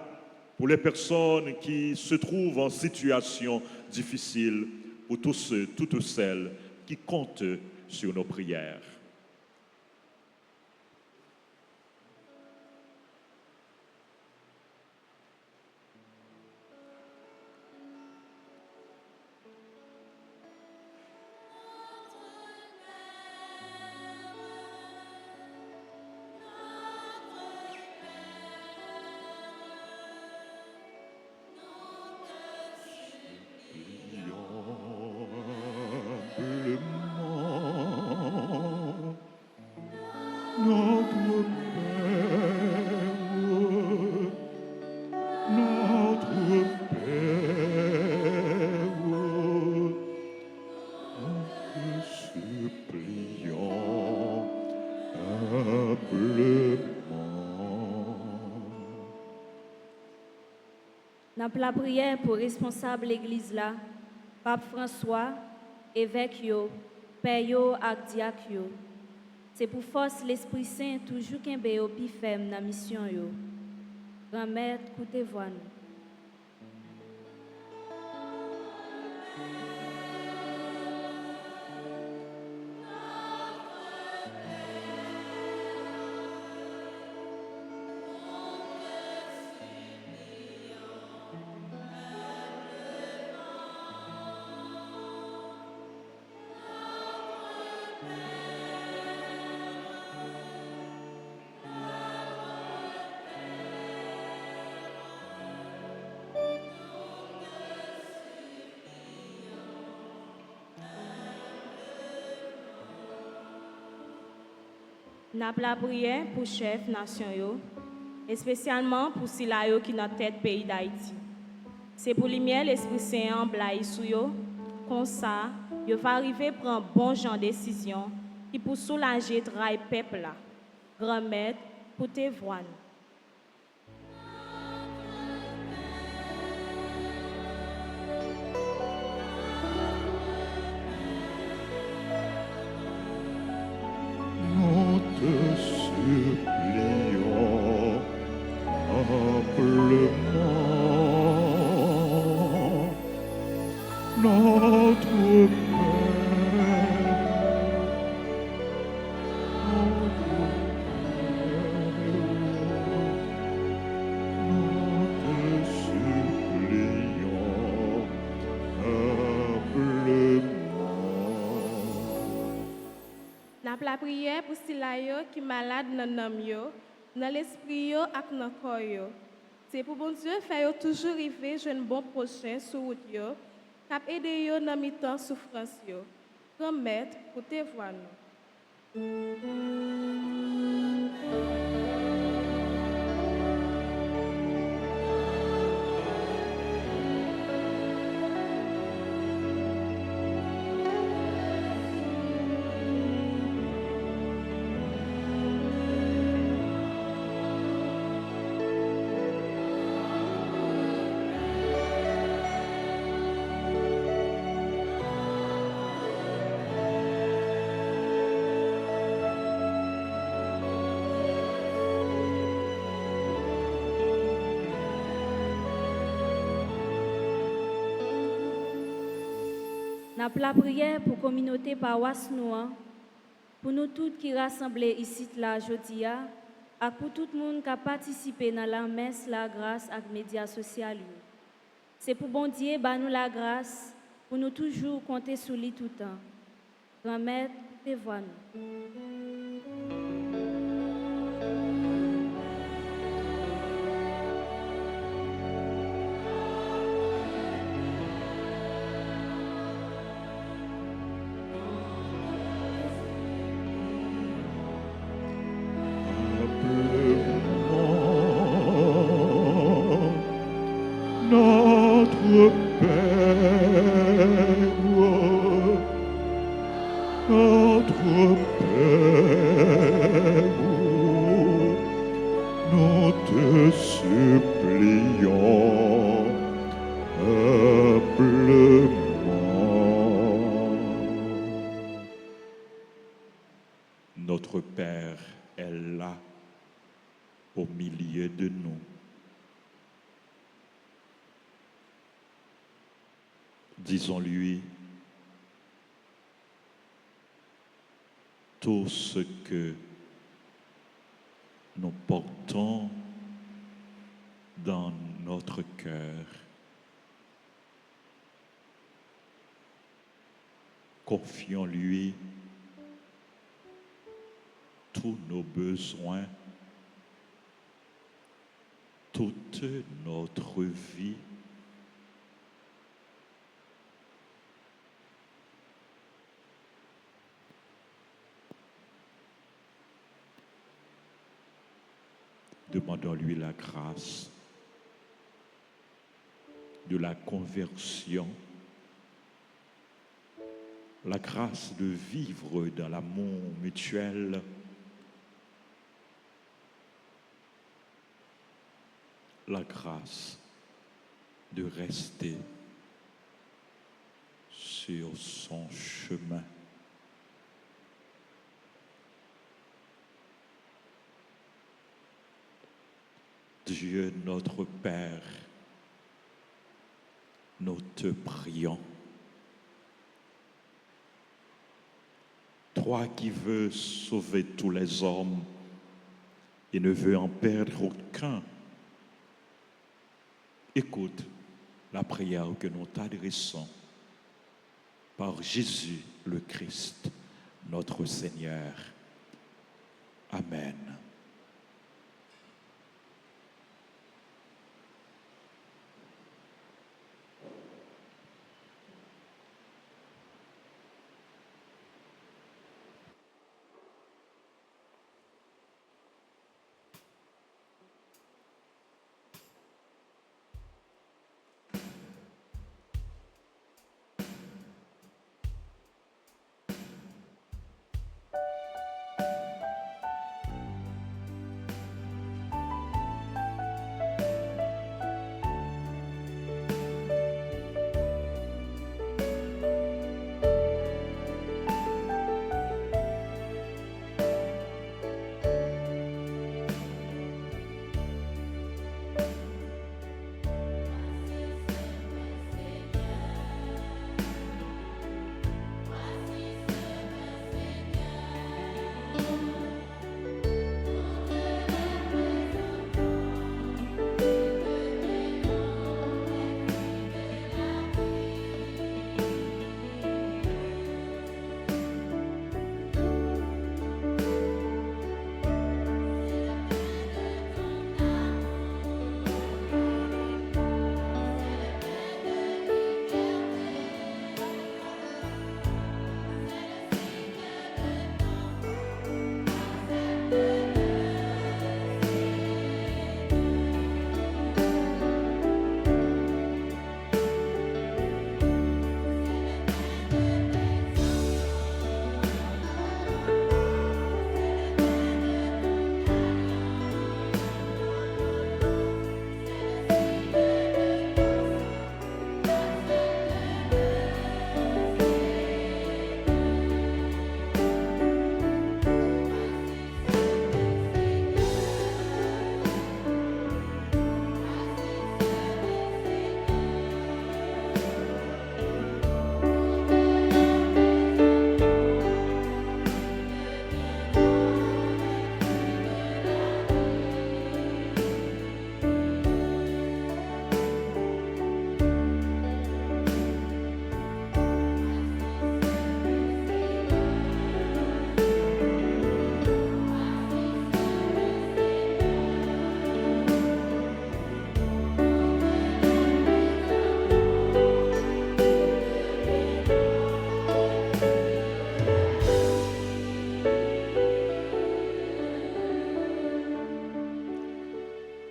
S2: pour les personnes qui se trouvent en situation difficile, pour tous ceux, toutes celles qui comptent sur nos prières.
S1: N'a la prière pour responsable l'église là, Pape François, évêque yo, père yo ak diak yo. C'est pour force l'Esprit Saint toujours qu'un béo pi ferme dans mission yo. Grand-mère, écoutez-vous nous.
S3: N'a la prière pour chef nation yo, et spécialement pour sila yo qui dans tête pays d'Haïti. C'est pour lumière l'Esprit Saint en blaye sou yo, comme ça, yo va arriver prendre bon genre décision qui pour soulager travail peuple là. Grand-mère, pour te voir.
S2: Nous te supplions humblement, notre
S3: N'a la prière pour ceux qui malade dans l'âme yo, dans l'esprit yo ak dans corps yo. C'est pour bon Dieu faire yo toujours arriver jeune bon prochain sur route yo, cap aider yo dans mi-temps souffrance yo. Grand maître pour te voir nous.
S1: N'a la prière pour communauté paroisse nous, pour nous tous qui rassemblés ici là aujourd'hui, et pour tout le monde qui a participé dans la messe, la grâce et les médias sociaux. C'est pour bon Dieu, bah nous la grâce, pour nous toujours compter sur lui tout le temps. Grand Maître, te vois nous.
S2: Notre Père, nous te supplions humblement. Notre Père est là au milieu de nous. Disons-lui tout ce que nous portons dans notre cœur. Confions-lui tous nos besoins, toute notre vie. Demandons-lui la grâce de la conversion, la grâce de vivre dans l'amour mutuel, la grâce de rester sur son chemin. Dieu notre Père, nous te prions. Toi qui veux sauver tous les hommes et ne veux en perdre aucun, écoute la prière que nous t'adressons par Jésus le Christ, notre Seigneur. Amen.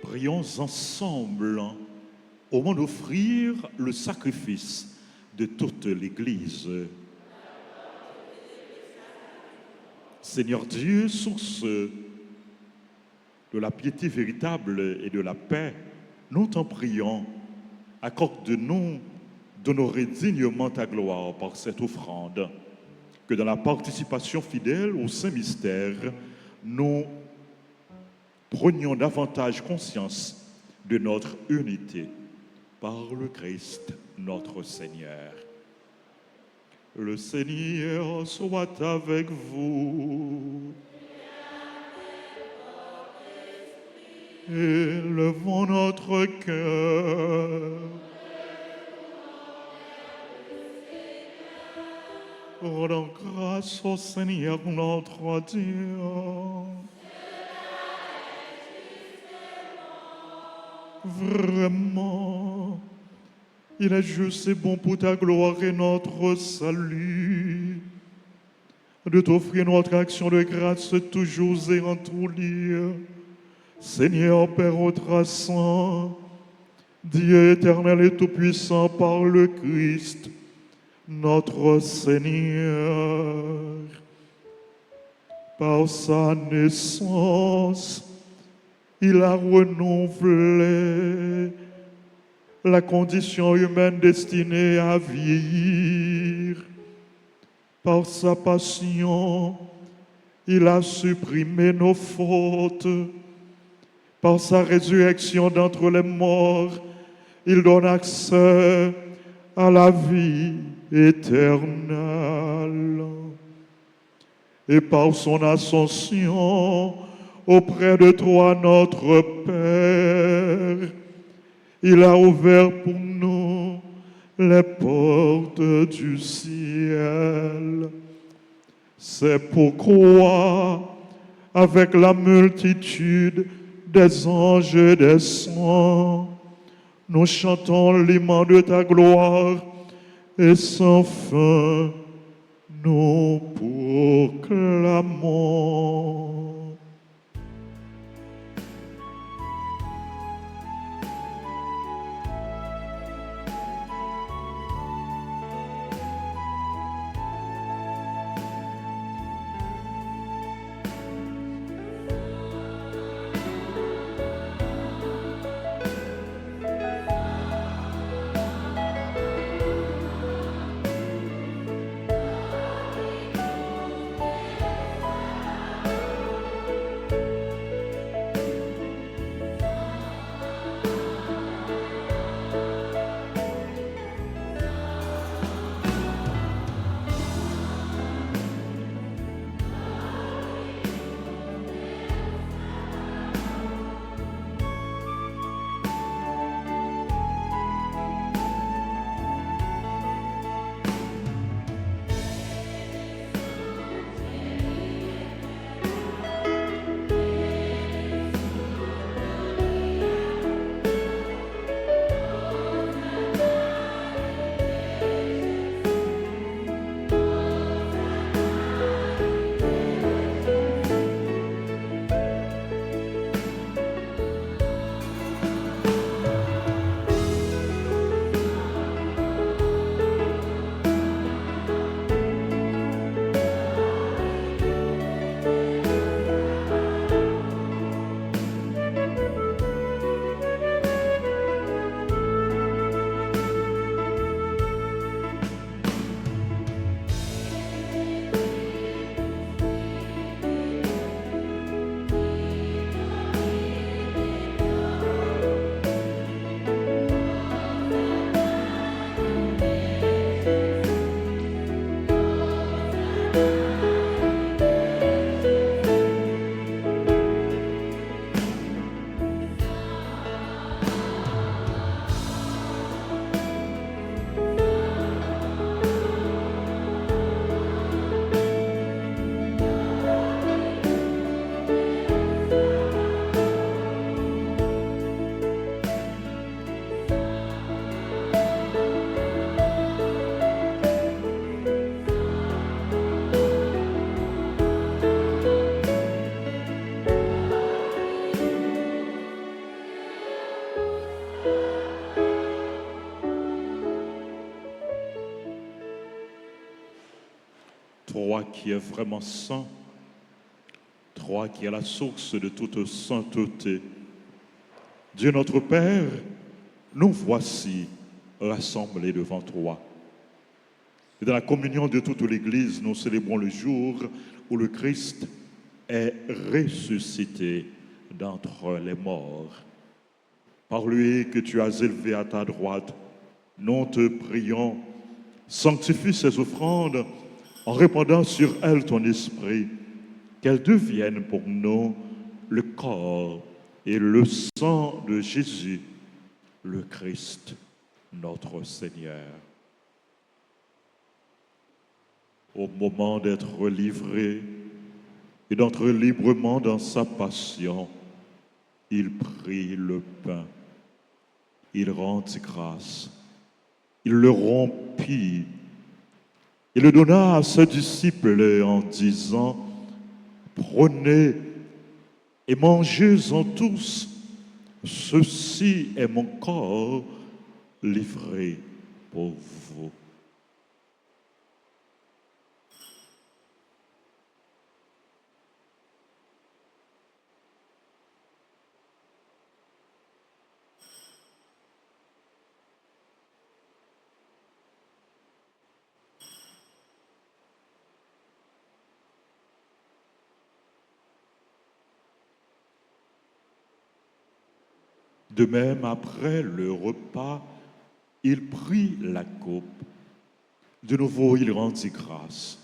S2: Prions ensemble au moment d'offrir le sacrifice de toute l'Église. Seigneur Dieu, source de la piété véritable et de la paix, nous t'en prions, accorde-nous d'honorer dignement ta gloire par cette offrande, que dans la participation fidèle au Saint-Mystère, nous prenions davantage conscience de notre unité par le Christ notre Seigneur. Le Seigneur soit avec vous. Élevons notre cœur. Rendons grâce au Seigneur notre Dieu. Vraiment, il est juste et bon pour ta gloire et notre salut de t'offrir notre action de grâce toujours et en tout lieu. Seigneur Père Saint, Dieu éternel et tout-puissant par le Christ, notre Seigneur. Par sa naissance, il a renouvelé la condition humaine destinée à vieillir. Par sa passion, il a supprimé nos fautes. Par sa résurrection d'entre les morts, il donne accès à la vie éternelle. Et par son ascension auprès de toi, notre Père, il a ouvert pour nous les portes du ciel. C'est pourquoi, avec la multitude des anges et des saints, nous chantons l'hymne de ta gloire et sans fin nous proclamons. toi qui es vraiment saint, toi qui es la source de toute sainteté. Dieu notre Père, nous voici rassemblés devant toi. Et dans la communion de toute l'Église, nous célébrons le jour où le Christ est ressuscité d'entre les morts. Par lui que tu as élevé à ta droite, nous te prions, sanctifie ces offrandes en répandant sur elles ton esprit, qu'elles deviennent pour nous le corps et le sang de Jésus, le Christ, notre Seigneur. Au moment d'être livré et d'entrer librement dans sa passion, il prit le pain, il rendit grâce, il le rompit, il le donna à ses disciples en disant, « Prenez et mangez-en tous, ceci est mon corps livré pour vous. » De même, après le repas, il prit la coupe. De nouveau, il rendit grâce.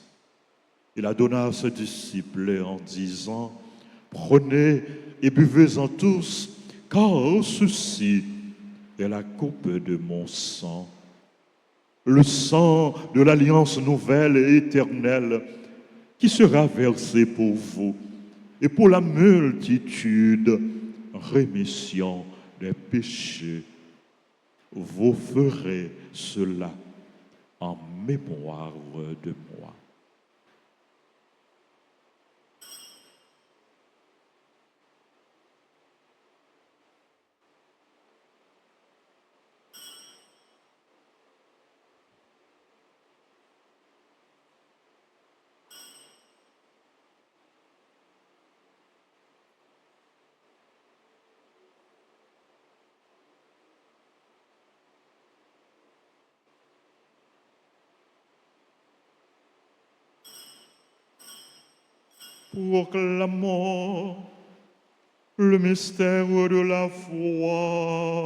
S2: Il la donna à ses disciples en disant, « Prenez et buvez-en tous, car ceci est la coupe de mon sang, le sang de l'alliance nouvelle et éternelle qui sera versé pour vous et pour la multitude, rémission des péchés. Vous ferez cela en mémoire de moi. » Proclamons le mystère de la foi.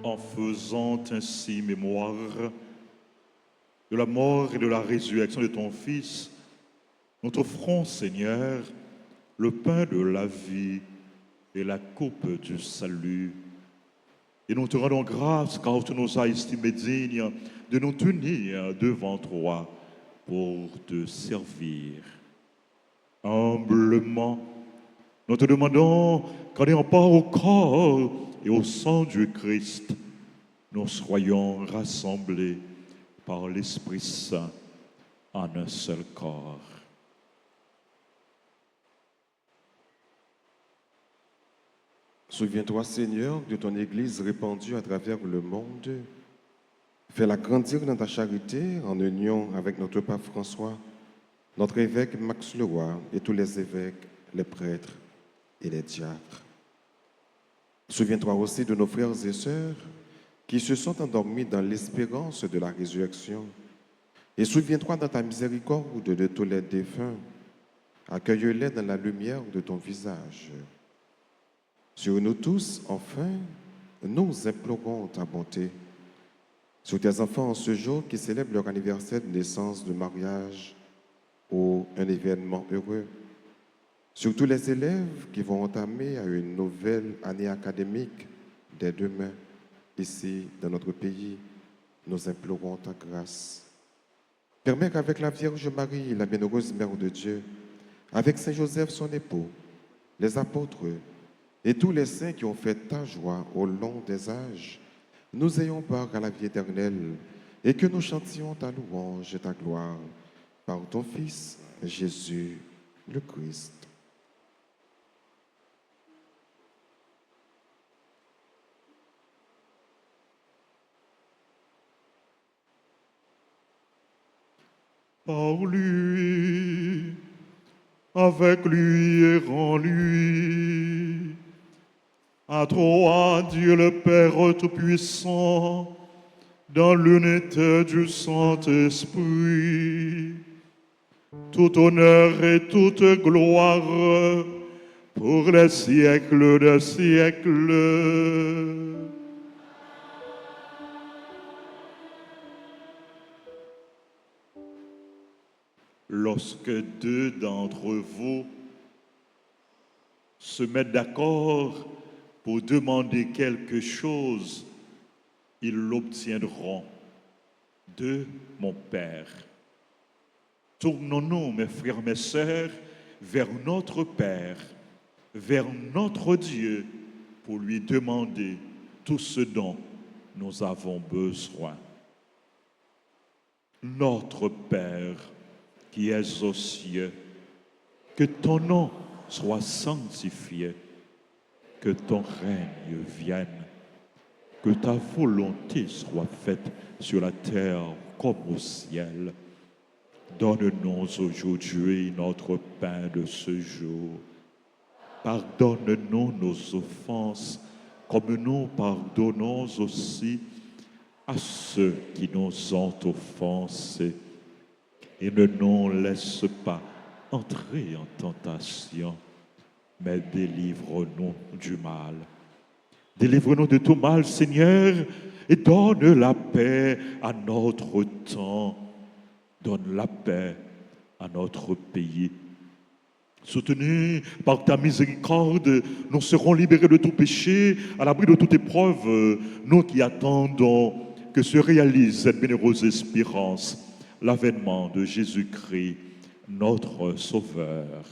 S2: En faisant ainsi mémoire de la mort et de la résurrection de ton Fils, nous t'offrons, Seigneur, le pain de la vie et la coupe du salut. Et nous te rendons grâce car tu nous as estimés dignes de nous tenir devant toi pour te servir. Humblement, nous te demandons qu'en ayant part au corps et au sang du Christ, nous soyons rassemblés par l'Esprit Saint en un seul corps.
S5: Souviens-toi, Seigneur, de ton Église répandue à travers le monde. Fais-la grandir dans ta charité en union avec notre pape François, notre évêque Max Leroy et tous les évêques, les prêtres et les diacres. Souviens-toi aussi de nos frères et sœurs qui se sont endormis dans l'espérance de la résurrection. Et souviens-toi dans ta miséricorde de tous les défunts. Accueille-les dans la lumière de ton visage. Sur nous tous, enfin, nous implorons ta bonté. Sur tes enfants en ce jour qui célèbrent leur anniversaire de naissance, de mariage ou un événement heureux. Sur tous les élèves qui vont entamer à une nouvelle année académique dès demain, ici dans notre pays, nous implorons ta grâce. Permets qu'avec la Vierge Marie, la bienheureuse Mère de Dieu, avec Saint Joseph, son époux, les apôtres et tous les saints qui ont fait ta joie au long des âges, nous ayons part à la vie éternelle et que nous chantions ta louange et ta gloire par ton Fils, Jésus le Christ.
S2: Par lui, avec lui et en lui, à toi, Dieu le Père Tout-Puissant, dans l'unité du Saint-Esprit, tout honneur et toute gloire pour les siècles des siècles. Lorsque deux d'entre vous se mettent d'accord pour demander quelque chose, ils l'obtiendront de mon Père. Tournons-nous, mes frères, mes sœurs, vers notre Père, vers notre Dieu, pour lui demander tout ce dont nous avons besoin. Notre Père, qui es aux cieux, que ton nom soit sanctifié, que ton règne vienne, que ta volonté soit faite sur la terre comme au ciel. Donne-nous aujourd'hui notre pain de ce jour. Pardonne-nous nos offenses, comme nous pardonnons aussi à ceux qui nous ont offensés. Et ne nous laisse pas entrer en tentation, mais délivre-nous du mal. Délivre-nous de tout mal, Seigneur, et donne la paix à notre temps. Donne la paix à notre pays. Soutenus par ta miséricorde, nous serons libérés de tout péché, à l'abri de toute épreuve, nous qui attendons que se réalise cette bienheureuse espérance, l'avènement de Jésus-Christ, notre Sauveur.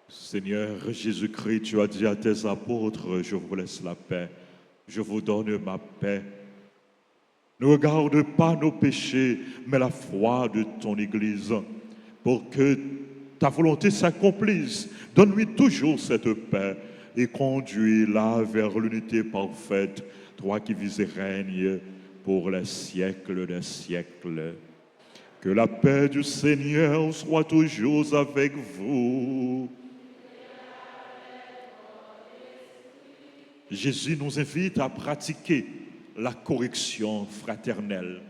S2: Seigneur Jésus-Christ, tu as dit à tes apôtres, je vous laisse la paix, je vous donne ma paix. Ne regarde pas nos péchés, mais la foi de ton Église, pour que ta volonté s'accomplisse. Donne-lui toujours cette paix et conduis-la vers l'unité parfaite, toi qui vis et règnes pour les siècles des siècles. Que la paix du Seigneur soit toujours avec vous. Jésus nous invite à pratiquer la correction fraternelle.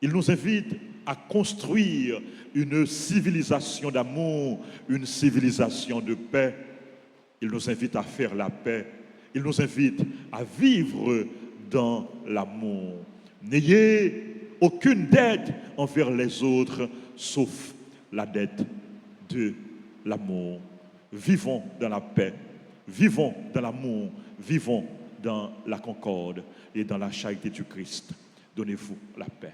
S2: Il nous invite à construire une civilisation d'amour, une civilisation de paix. Il nous invite à faire la paix. Il nous invite à vivre dans l'amour. N'ayez aucune dette envers les autres, sauf la dette de l'amour. Vivons dans la paix. Vivons dans l'amour. Vivons dans la concorde et dans la charité du Christ. Donnez-vous la paix.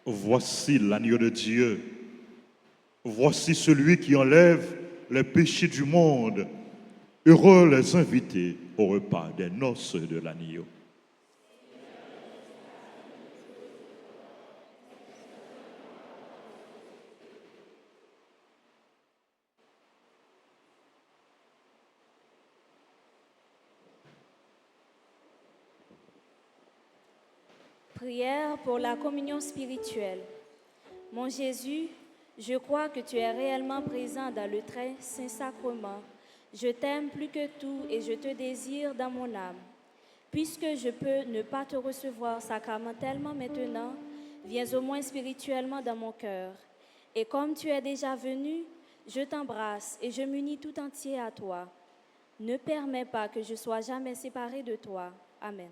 S2: Voici l'agneau de Dieu. Voici celui qui enlève les péchés du monde. Heureux les invités au repas des noces de l'agneau.
S1: Prière pour la communion spirituelle. Mon Jésus, je crois que tu es réellement présent dans le très saint sacrement. Je t'aime plus que tout et je te désire dans mon âme. Puisque je peux ne pas te recevoir sacramentellement maintenant, viens au moins spirituellement dans mon cœur. Et comme tu es déjà venu, je t'embrasse et je m'unis tout entier à toi. Ne permets pas que je sois jamais séparé de toi. Amen.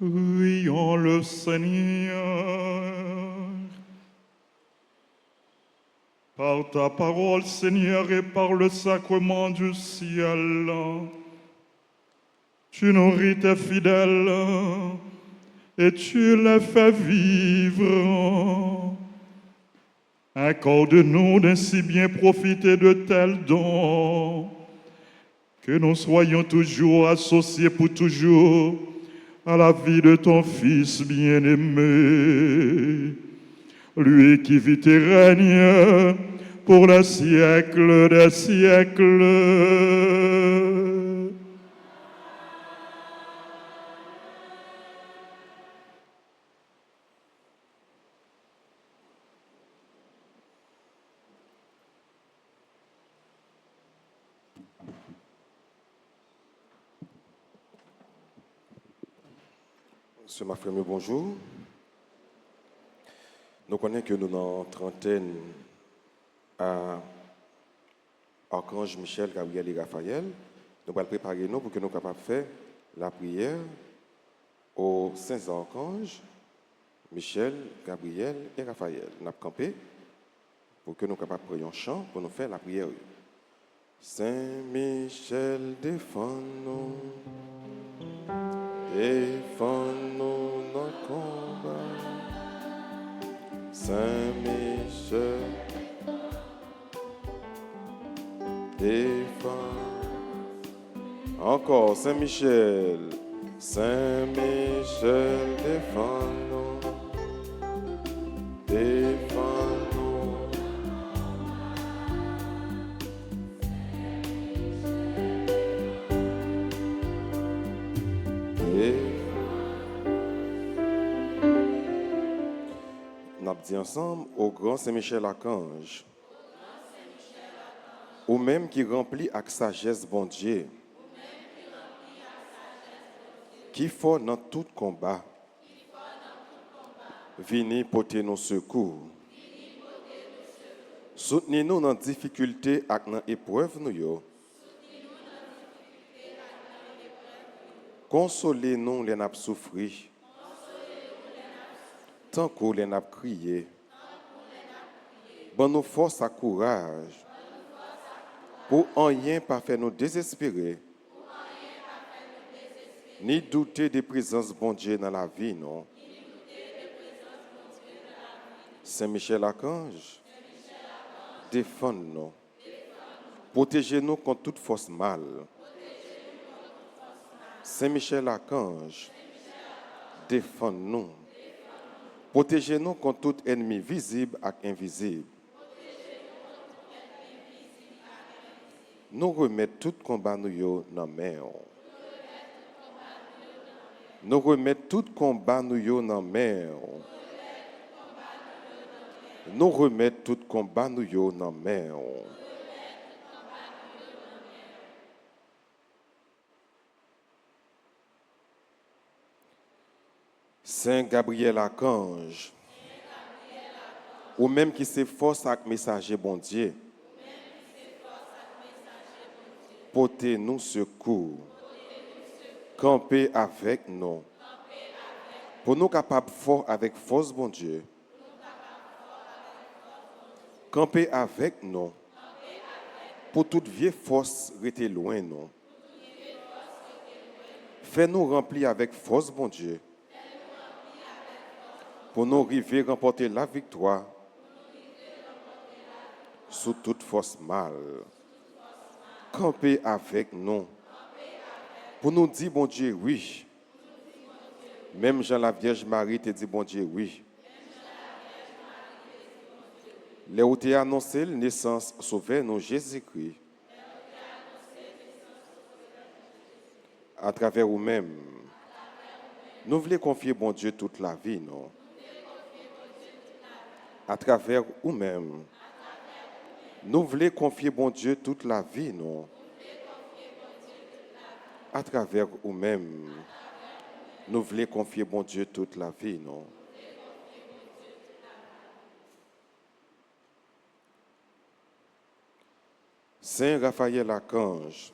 S2: Prions le Seigneur. Par ta parole, Seigneur, et par le sacrement du ciel, tu nourris tes fidèles et tu les fais vivre. Accorde-nous d'ainsi bien profiter de tels dons, que nous soyons toujours associés pour toujours à la vie de ton Fils bien-aimé, lui qui vit et règne pour les siècles des siècles.
S5: Monsieur ma frère, bonjour. Nous connaissons que nous sommes en trentaine à Archange Michel, Gabriel et Raphaël. Nous allons préparer nous pour que nous soyons capables de faire la prière aux saints archanges, Michel, Gabriel et Raphaël. Nous allons camper pour que nous soyons capables de prier un chant pour nous faire la prière. Saint Michel, défends-nous. Défends-nous notre combat. Saint Michel, défends. Encore, Saint Michel. Saint Michel, défends-nous. Défends-nous. Nous avons dit ensemble au grand Saint-Michel Archange, ou même qui remplit avec sagesse bon Dieu, qui faut dans tout combat, venez porter nos secours. Soutenez-nous dans difficulté et dans épreuve nous. Consolez-nous les n'a souffri. Tant qu'on les n'a crié. Bon nous force à courage. Pour rien pas faire nous désespérer. Ni douter des présences bon Dieu dans la vie, non. Saint-Michel Archange, défends-nous. Protégez-nous contre toute force mal. Saint-Michel Archange, défends-nous. Protégez-nous contre tout ennemi visible et invisible. Nous remettons tout combat nous dans la main. Nous remettons tout combat nous dans la main. Nous remettons tout combat nous dans la main. Saint Gabriel Archange, ou même qui s'efforce avec messager bon Dieu, portez-nous secours, campez avec nous, pour nous capables fort avec force bon Dieu, campez avec nous, pour toute vieille force rester loin nous, fais-nous remplir avec force bon Dieu, pour nous arriver à remporter la victoire sous toute force mal. Campez avec nous. Pour nous dire, bon Dieu, oui. Même Jean la Vierge Marie te dit, bon Dieu, oui. Les où tu as annoncé la naissance sauvée, nous Jésus-Christ. À travers vous-même, nous voulons confier, bon Dieu, toute la vie, non? À travers vous-même, nous voulons confier, bon Dieu, toute la vie, non? À travers vous-même, nous voulons confier, bon Dieu, toute la vie, non? Saint Raphaël Archange,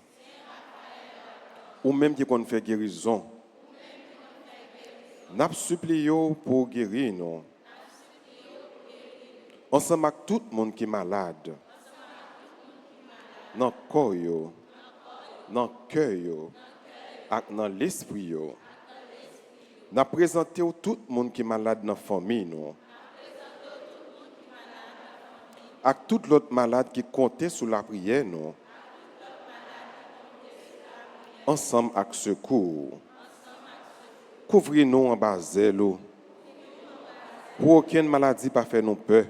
S5: ou même qui qu'on fait guérison, N'a supplié pour guérir nous. Ensemble avec tout le monde qui est malade. Dans le corps, dans le cœur, et dans l'esprit. N'a présenté tout le monde qui est malade dans la famille. Nous. Avec tout l'autre malade qui comptait sur la prière. Nous. Ensemble avec secours. Couvrez-nous en bas zèle. Pour aucune maladie pas faire nous peur.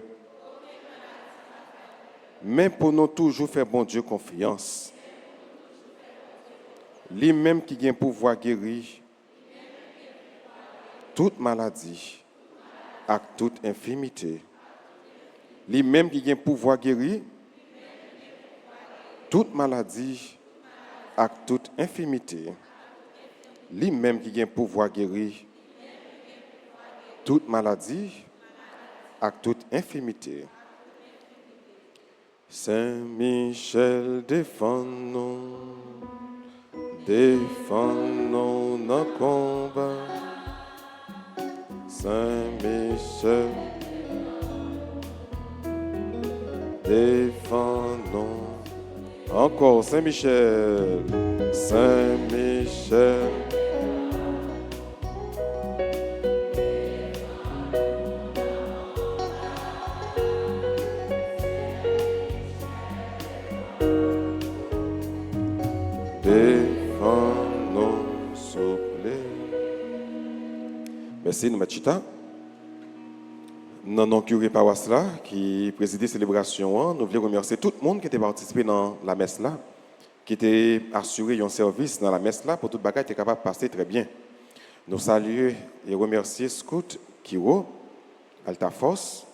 S5: Mais pour nous toujours faire bon Dieu confiance. Lui-même qui a pouvoir guérir toute maladie et toute infirmité. Lui-même qui a pouvoir guérir toute maladie et toute infirmité. Lui-même qui a pouvoir guérir toute maladie et toute infirmité. Saint-Michel, défends-nous dans le combat. Saint-Michel, défends-nous. Encore, Saint-Michel, Saint-Michel. Défends-nous, s'il vous plaît. Merci, nous mettons. Nous curé paroisse là qui présidait la célébration. Nous voulons remercier tout le monde qui était participé dans la messe là, qui était assuré un service dans la messe là pour toute bagaille était capable de passer très bien. Nous saluons et remercier Scout, Kiro, Altafos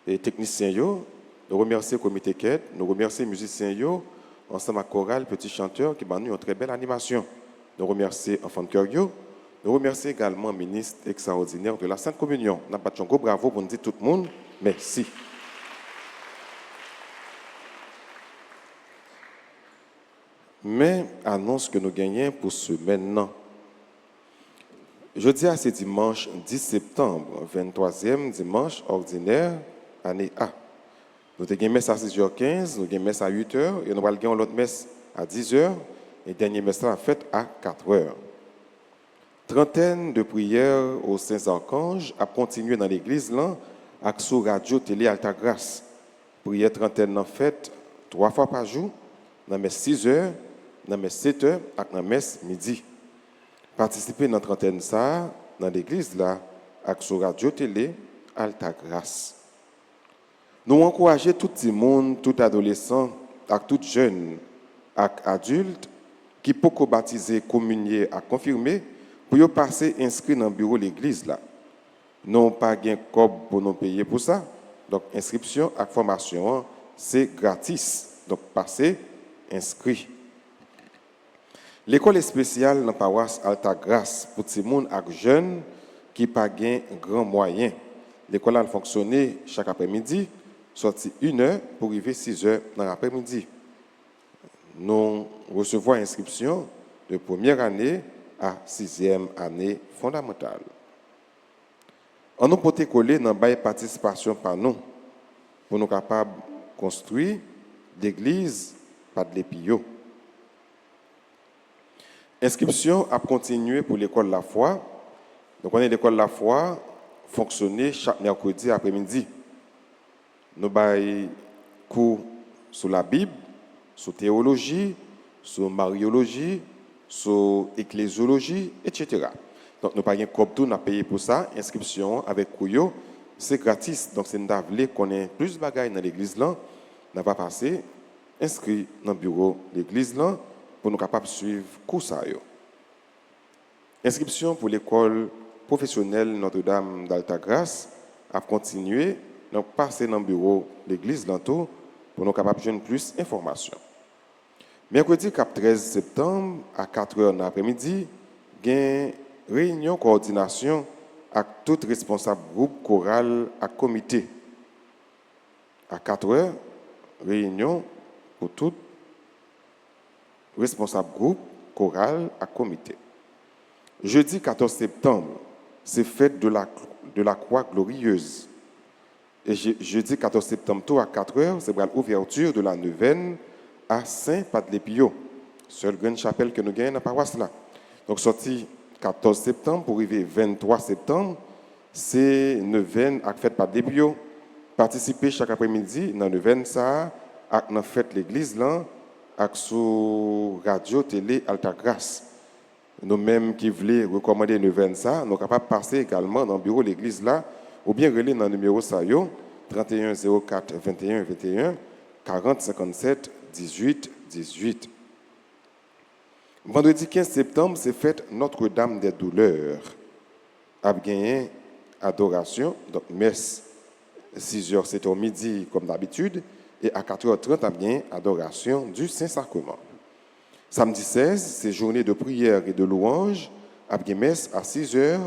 S5: et techniciens yo. Nous remercions le comité quête, nous remercions les musiciens yo, ensemble à chorale, petits chanteurs qui ont eu une très belle animation. Nous remercions enfants de cœur yo. Nous remercions également le ministre extraordinaire de la Sainte Communion. Nous avons un gros bravo pour nous dire tout le monde merci. Mais annonce que nous gagnons pour ce maintenant. Jeudi à ce dimanche 10 septembre, 23e dimanche ordinaire, année A. Nous avons une messe à 6h15, nous avons une messe à 8h, et nous allons avoir l'autre messe à 10h, et dernière messe à fête à 4h. Trentaine de prières aux Saints Archanges a continué dans l'église là, avec sur radio télé Alta Grâce. Prière trentaine en fête 3 fois par jour, dans messe 6h, dans messe 7h et dans messe midi. Participez dans trentaine ça dans l'église là, avec sur radio télé Alta Grâce. Nous encourageons tout le monde, tout adolescent, et tout jeune, et adulte qui peut baptiser, communier et confirmer pour passer inscrit dans le bureau de l'église là. Nous n'avons pas de cob pour nous payer pour ça. Donc inscription et formation c'est gratis. Donc passez inscrit. L'école est spéciale dans la paroisse Alta Grâce pour les gens et jeunes qui n'ont pas de grands moyens. L'école a fonctionné chaque après-midi, sorti 1h pour arriver 6h dans l'après-midi. Nous recevons inscription de première année à 6e année fondamentale. On nous peut coller dans la participation par nous pour nous capables de construire l'église par de l'épio. Inscription a continué pour l'école La Foi. Donc, on est l'école La Foi fonctionner chaque mercredi après-midi. Nous avons cours sur la Bible, sur théologie, sur mariologie, sur ecclésiologie, etc. Donc, nous n'avons pas de payer pour ça. Inscription avec Kouyo, c'est gratis. Donc, si nous voulons qu'on ait plus de bagages dans l'église, nous va passer inscrit dans le bureau de l'église pour nous capables de suivre le cours. Inscription pour l'école professionnelle Notre-Dame d'Alta Grâce a continué. Donc, passer dans le bureau de l'église pour nous capables de joindre plus d'informations. Mercredi 13 septembre, à 4h dans l'après-midi, il y a une réunion de coordination avec tout responsable groupe, choral et comité. À 4h, réunion pour tout responsable groupe, choral et comité. Jeudi 14 septembre, c'est fête de la croix glorieuse. Et jeudi 14 septembre, tout à 4 heures, c'est l'ouverture de la neuvaine à Saint-Padlépio, seule grande chapelle que nous gagnons dans la paroisse là. Donc, sorti 14 septembre pour arriver 23 septembre, c'est neuvaine à fête Padlépio. Participer chaque après-midi dans neuvaine ça, à la fête l'église là, avec sur radio, télé, Alta Grace. Nous-mêmes qui voulons recommander neuvaine ça, nous sommes capables de passer également dans le bureau de l'église là, ou bien relais dans le numéro ça, 31 04 21 21 40 57 18 18. Vendredi 15 septembre, c'est fête Notre-Dame des Douleurs. A gagné adoration, donc messe 6h, 7h midi comme d'habitude, et à 4h30, a gagné adoration du Saint-Sacrement. Samedi 16, c'est journée de prière et de louange, a gagné messe à 6h,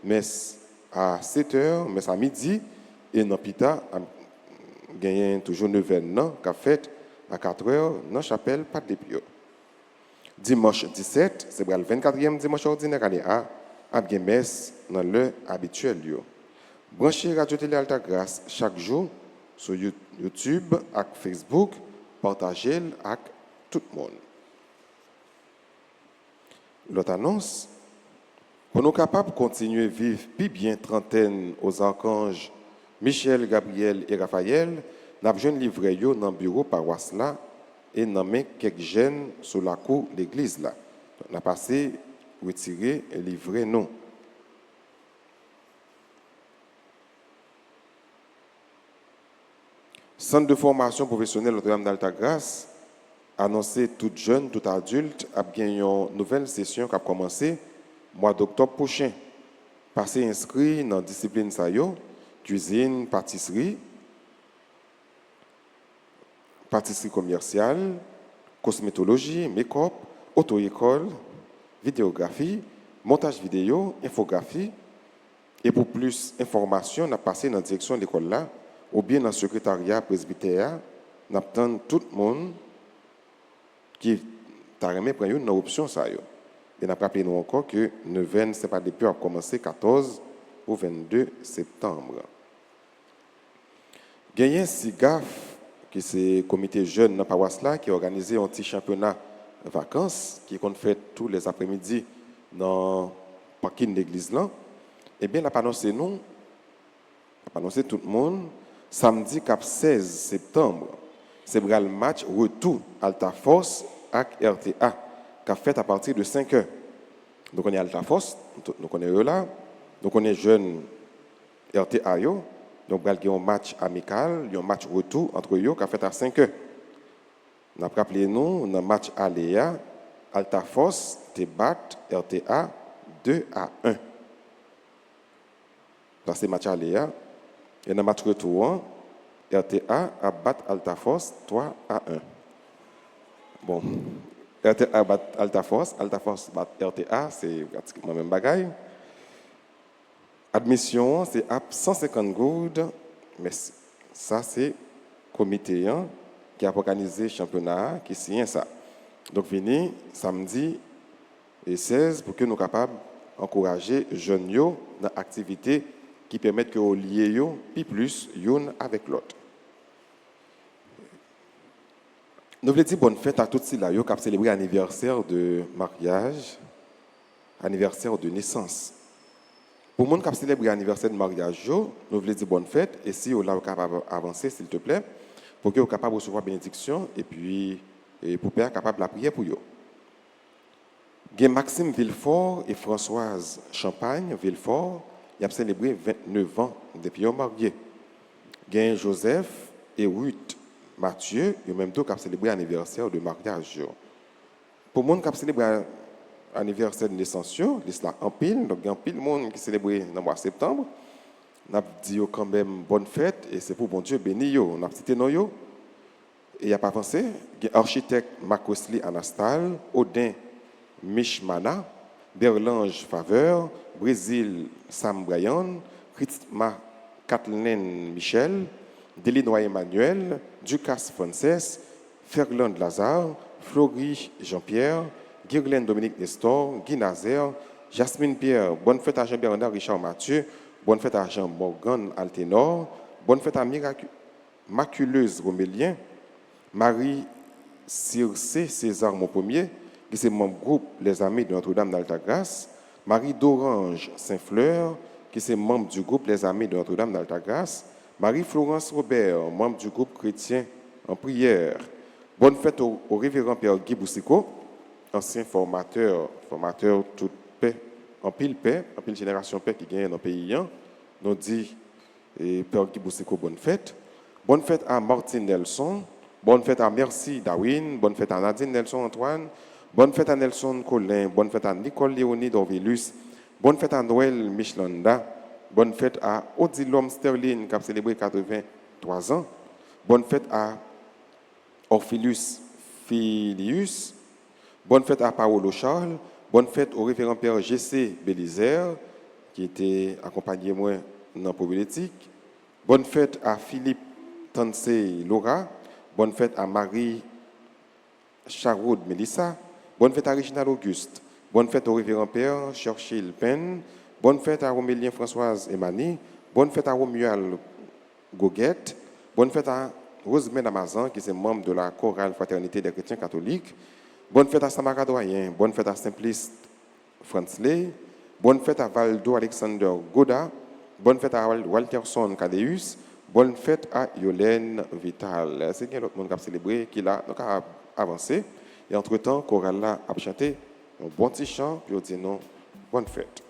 S5: messe à 7h, messe à midi, et dans Pita, a gagné toujours neuvaine, qu'a fait à 4h dans la chapelle Padlépio. Dimanche 17, c'est le 24e dimanche ordinaire année A, a gagné messe dans l'heure habituelle. Branchez Radio Télé Alta Grace chaque jour sur YouTube et Facebook, partagez avec tout le monde. L'autre annonce, pour nous capables de continuer à vivre plus bien trentaine aux archanges Michel, Gabriel et Raphaël, nous avons besoin de livrer dans le bureau paroisse là et nommer quelques jeunes sur la cour de l'église là. On a passé, retirer et livrer nous. Centre de formation professionnelle Notre-Dame d'Alta Grace annoncé tout jeune, tout adulte, a gagné une nouvelle session qui a commencé mois d'octobre prochain. Passez inscrit dans la discipline sayo, cuisine, pâtisserie commerciale, cosmétologie, make-up, auto-école, vidéographie, montage vidéo, infographie. Et pour plus d'informations, on a passé dans la direction de l'école là, ou bien dans le secrétariat presbytère, on attend tout le monde qui t'a remis prendre une option ça yo. Et n'a rappelé nous encore que neuvaine c'est pas depuis a commencé 14 au 22 septembre. Gagné SIGAF qui c'est comité jeune dans paroisse là qui a organisé un petit championnat de vacances qui compte fait tous les après-midi dans parking d'église là. Et bien l'a annoncé nous a annoncé tout le monde samedi 16 septembre. C'est le match retour Alta Force avec RTA qui a fait à partir de 5 heures. Donc on est Alta Force, donc on est là, donc on est jeune RTA yo, donc il y a un match amical, un match retour entre eux qui a fait à 5 heures. On a rappelé nous dans match Aléa, Alta Force te bat RTA 2-1. Dans ce match Aléa, et dans le match retour, RTA a battu Alta Force 3-1. Bon, RTA bat Alta Force bat RTA, c'est pratiquement la même bagaille. Admission, c'est à 150 goudes, mais ça, c'est le comité qui a organisé le championnat, qui signe ça. Donc, venez samedi et 16 pour que nous soyons capables d'encourager les jeunes dans l'activité qui permettent que vous liez plus l'un avec l'autre. Nous voulons dire bonne fête à tous ceux qui ont célébré l'anniversaire de mariage, anniversaire de naissance. Pour les gens qui célébrent l'anniversaire de mariage, nous voulons dire bonne fête et si vous êtes capable d'avancer, s'il te plaît, pour que vous soyez capable de recevoir la bénédiction et puis pour être capable de la prière pour vous. Il y a Maxime Villefort et Françoise Champagne Villefort. Ils ont célébré 29 ans depuis qu'ils sont mariés. Il Joseph et Ruth Mathieu, ils ont même temps célébré l'anniversaire de mariage. Pour les gens qui ont célébré l'anniversaire de naissance, l'islam en pile, donc il y a un pile de monde qui célèbre dans le mois de septembre. On a dit quand même bonne fête et c'est pour bon Dieu béni. On a cité nos yo. Et il n'y a pas avancé. Il y a l'architecte Makosli Anastal, Odin Mishmana, Berlange Faveur, Brésil Sam Bryan, Ritma Kathleen Michel, Delinois Emmanuel, Ducasse Frances, Ferland Lazare, Flory Jean-Pierre, Guirlaine Dominique Nestor, Guy Nazaire, Jasmine Pierre, bonne fête à Jean-Bernard Richard Mathieu, bonne fête à Jean Morgan Alténor, bonne fête à Maculeuse Romélien, Marie Circé César Monpommier, qui c'est membre groupe Les Amis de Notre-Dame d'Altagrace, Marie d'Orange Saint-Fleur, qui c'est membre du groupe Les Amis de Notre-Dame d'Altagrace, Marie-Florence Robert, membre du groupe chrétien en prière. Bonne fête au révérend Père Guy Boussico, ancien formateur toute paix, en pile génération paix qui gagne dans le pays. Nous dit Père Guy Boussico, bonne fête. Bonne fête à Martine Nelson, bonne fête à Merci Darwin, bonne fête à Nadine Nelson Antoine, bonne fête à Nelson Colin, bonne fête à Nicole Léonie Dorvilus, bonne fête à Noël Michelanda, bonne fête à Odilom Sterling qui a célébré 83 ans, bonne fête à Orphilus Filius, bonne fête à Paolo Charles, bonne fête au révérend Père G.C. Bélizer qui était accompagné moi dans la problématique, bonne fête à Philippe Tansé Laura, bonne fête à Marie Charoud Mélissa, bonne fête à Reginald Auguste, bonne fête au révérend Père Churchill Penn, bonne fête à Romélien Françoise Emani, bonne fête à Romuald Goguette, bonne fête à Rosemène Amazan, qui est membre de la chorale Fraternité des chrétiens catholiques, bonne fête à Samara Doyen, bonne fête à Simpliste Fransley, bonne fête à Valdo Alexander Goda, bonne fête à Walterson Cadeus, bonne fête à Yolène Vital. C'est bien l'autre monde qui a célébré, qui a avancé. Et entre-temps, chorale là a chanté un bon petit chant, puis on dit non, bonne fête.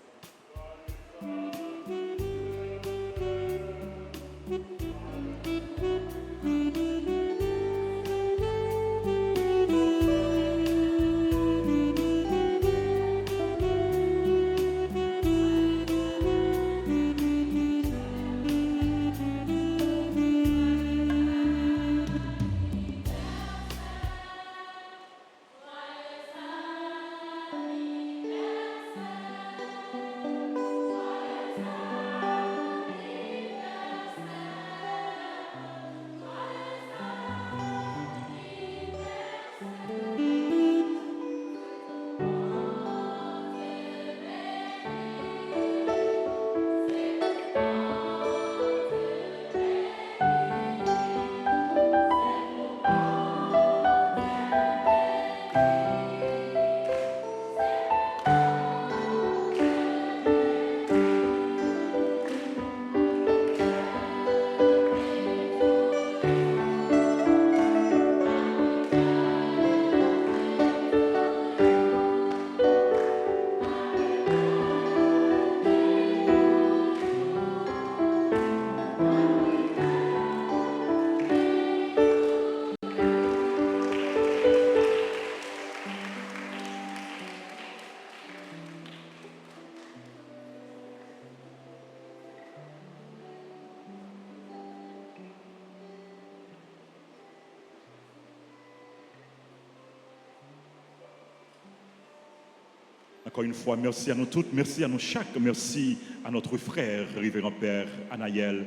S2: Encore une fois, merci à nous toutes, merci à nous chaque, merci à notre frère, révérend Père Anaël,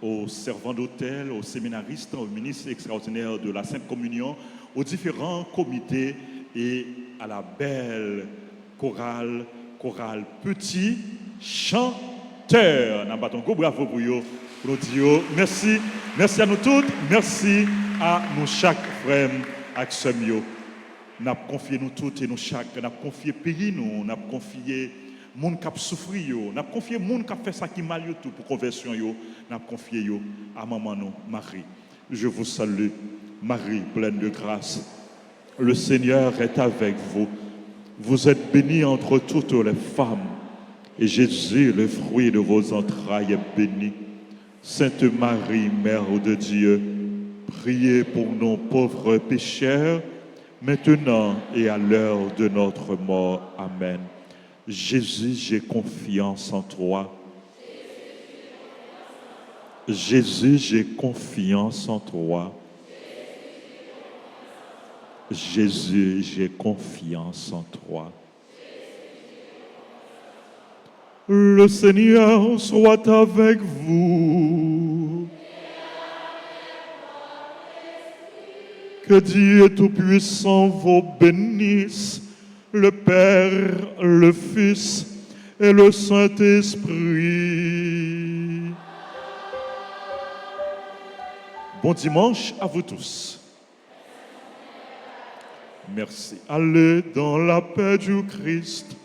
S2: aux servants d'hôtel, aux séminaristes, aux ministres extraordinaires de la Sainte Communion, aux différents comités et à la belle chorale Petit Chanteur. Nous battons un bravo pour eux, pour nous dire merci, merci à nous toutes, merci à nous chaque frère, avec ce mieux. Nous avons confié nous toutes et nous chaque, nous avons confié le pays, nous avons confié les gens qui ont souffert, nous avons confié les gens qui ont fait ça qui mal tout pour conversion, nous avons confié à maman nous, Marie. Je vous salue, Marie pleine de grâce. Le Seigneur est avec vous. Vous êtes bénie entre toutes les femmes. Et Jésus, le fruit de vos entrailles, est béni. Sainte Marie, Mère de Dieu, priez pour nos pauvres pécheurs, maintenant et à l'heure de notre mort. Amen. Jésus, j'ai confiance en toi. Jésus, j'ai confiance en toi. Jésus, j'ai confiance en toi. Le Seigneur soit avec vous. Que Dieu Tout-Puissant vous bénisse, le Père, le Fils et le Saint-Esprit. Bon dimanche à vous tous. Merci. Allez dans la paix du Christ.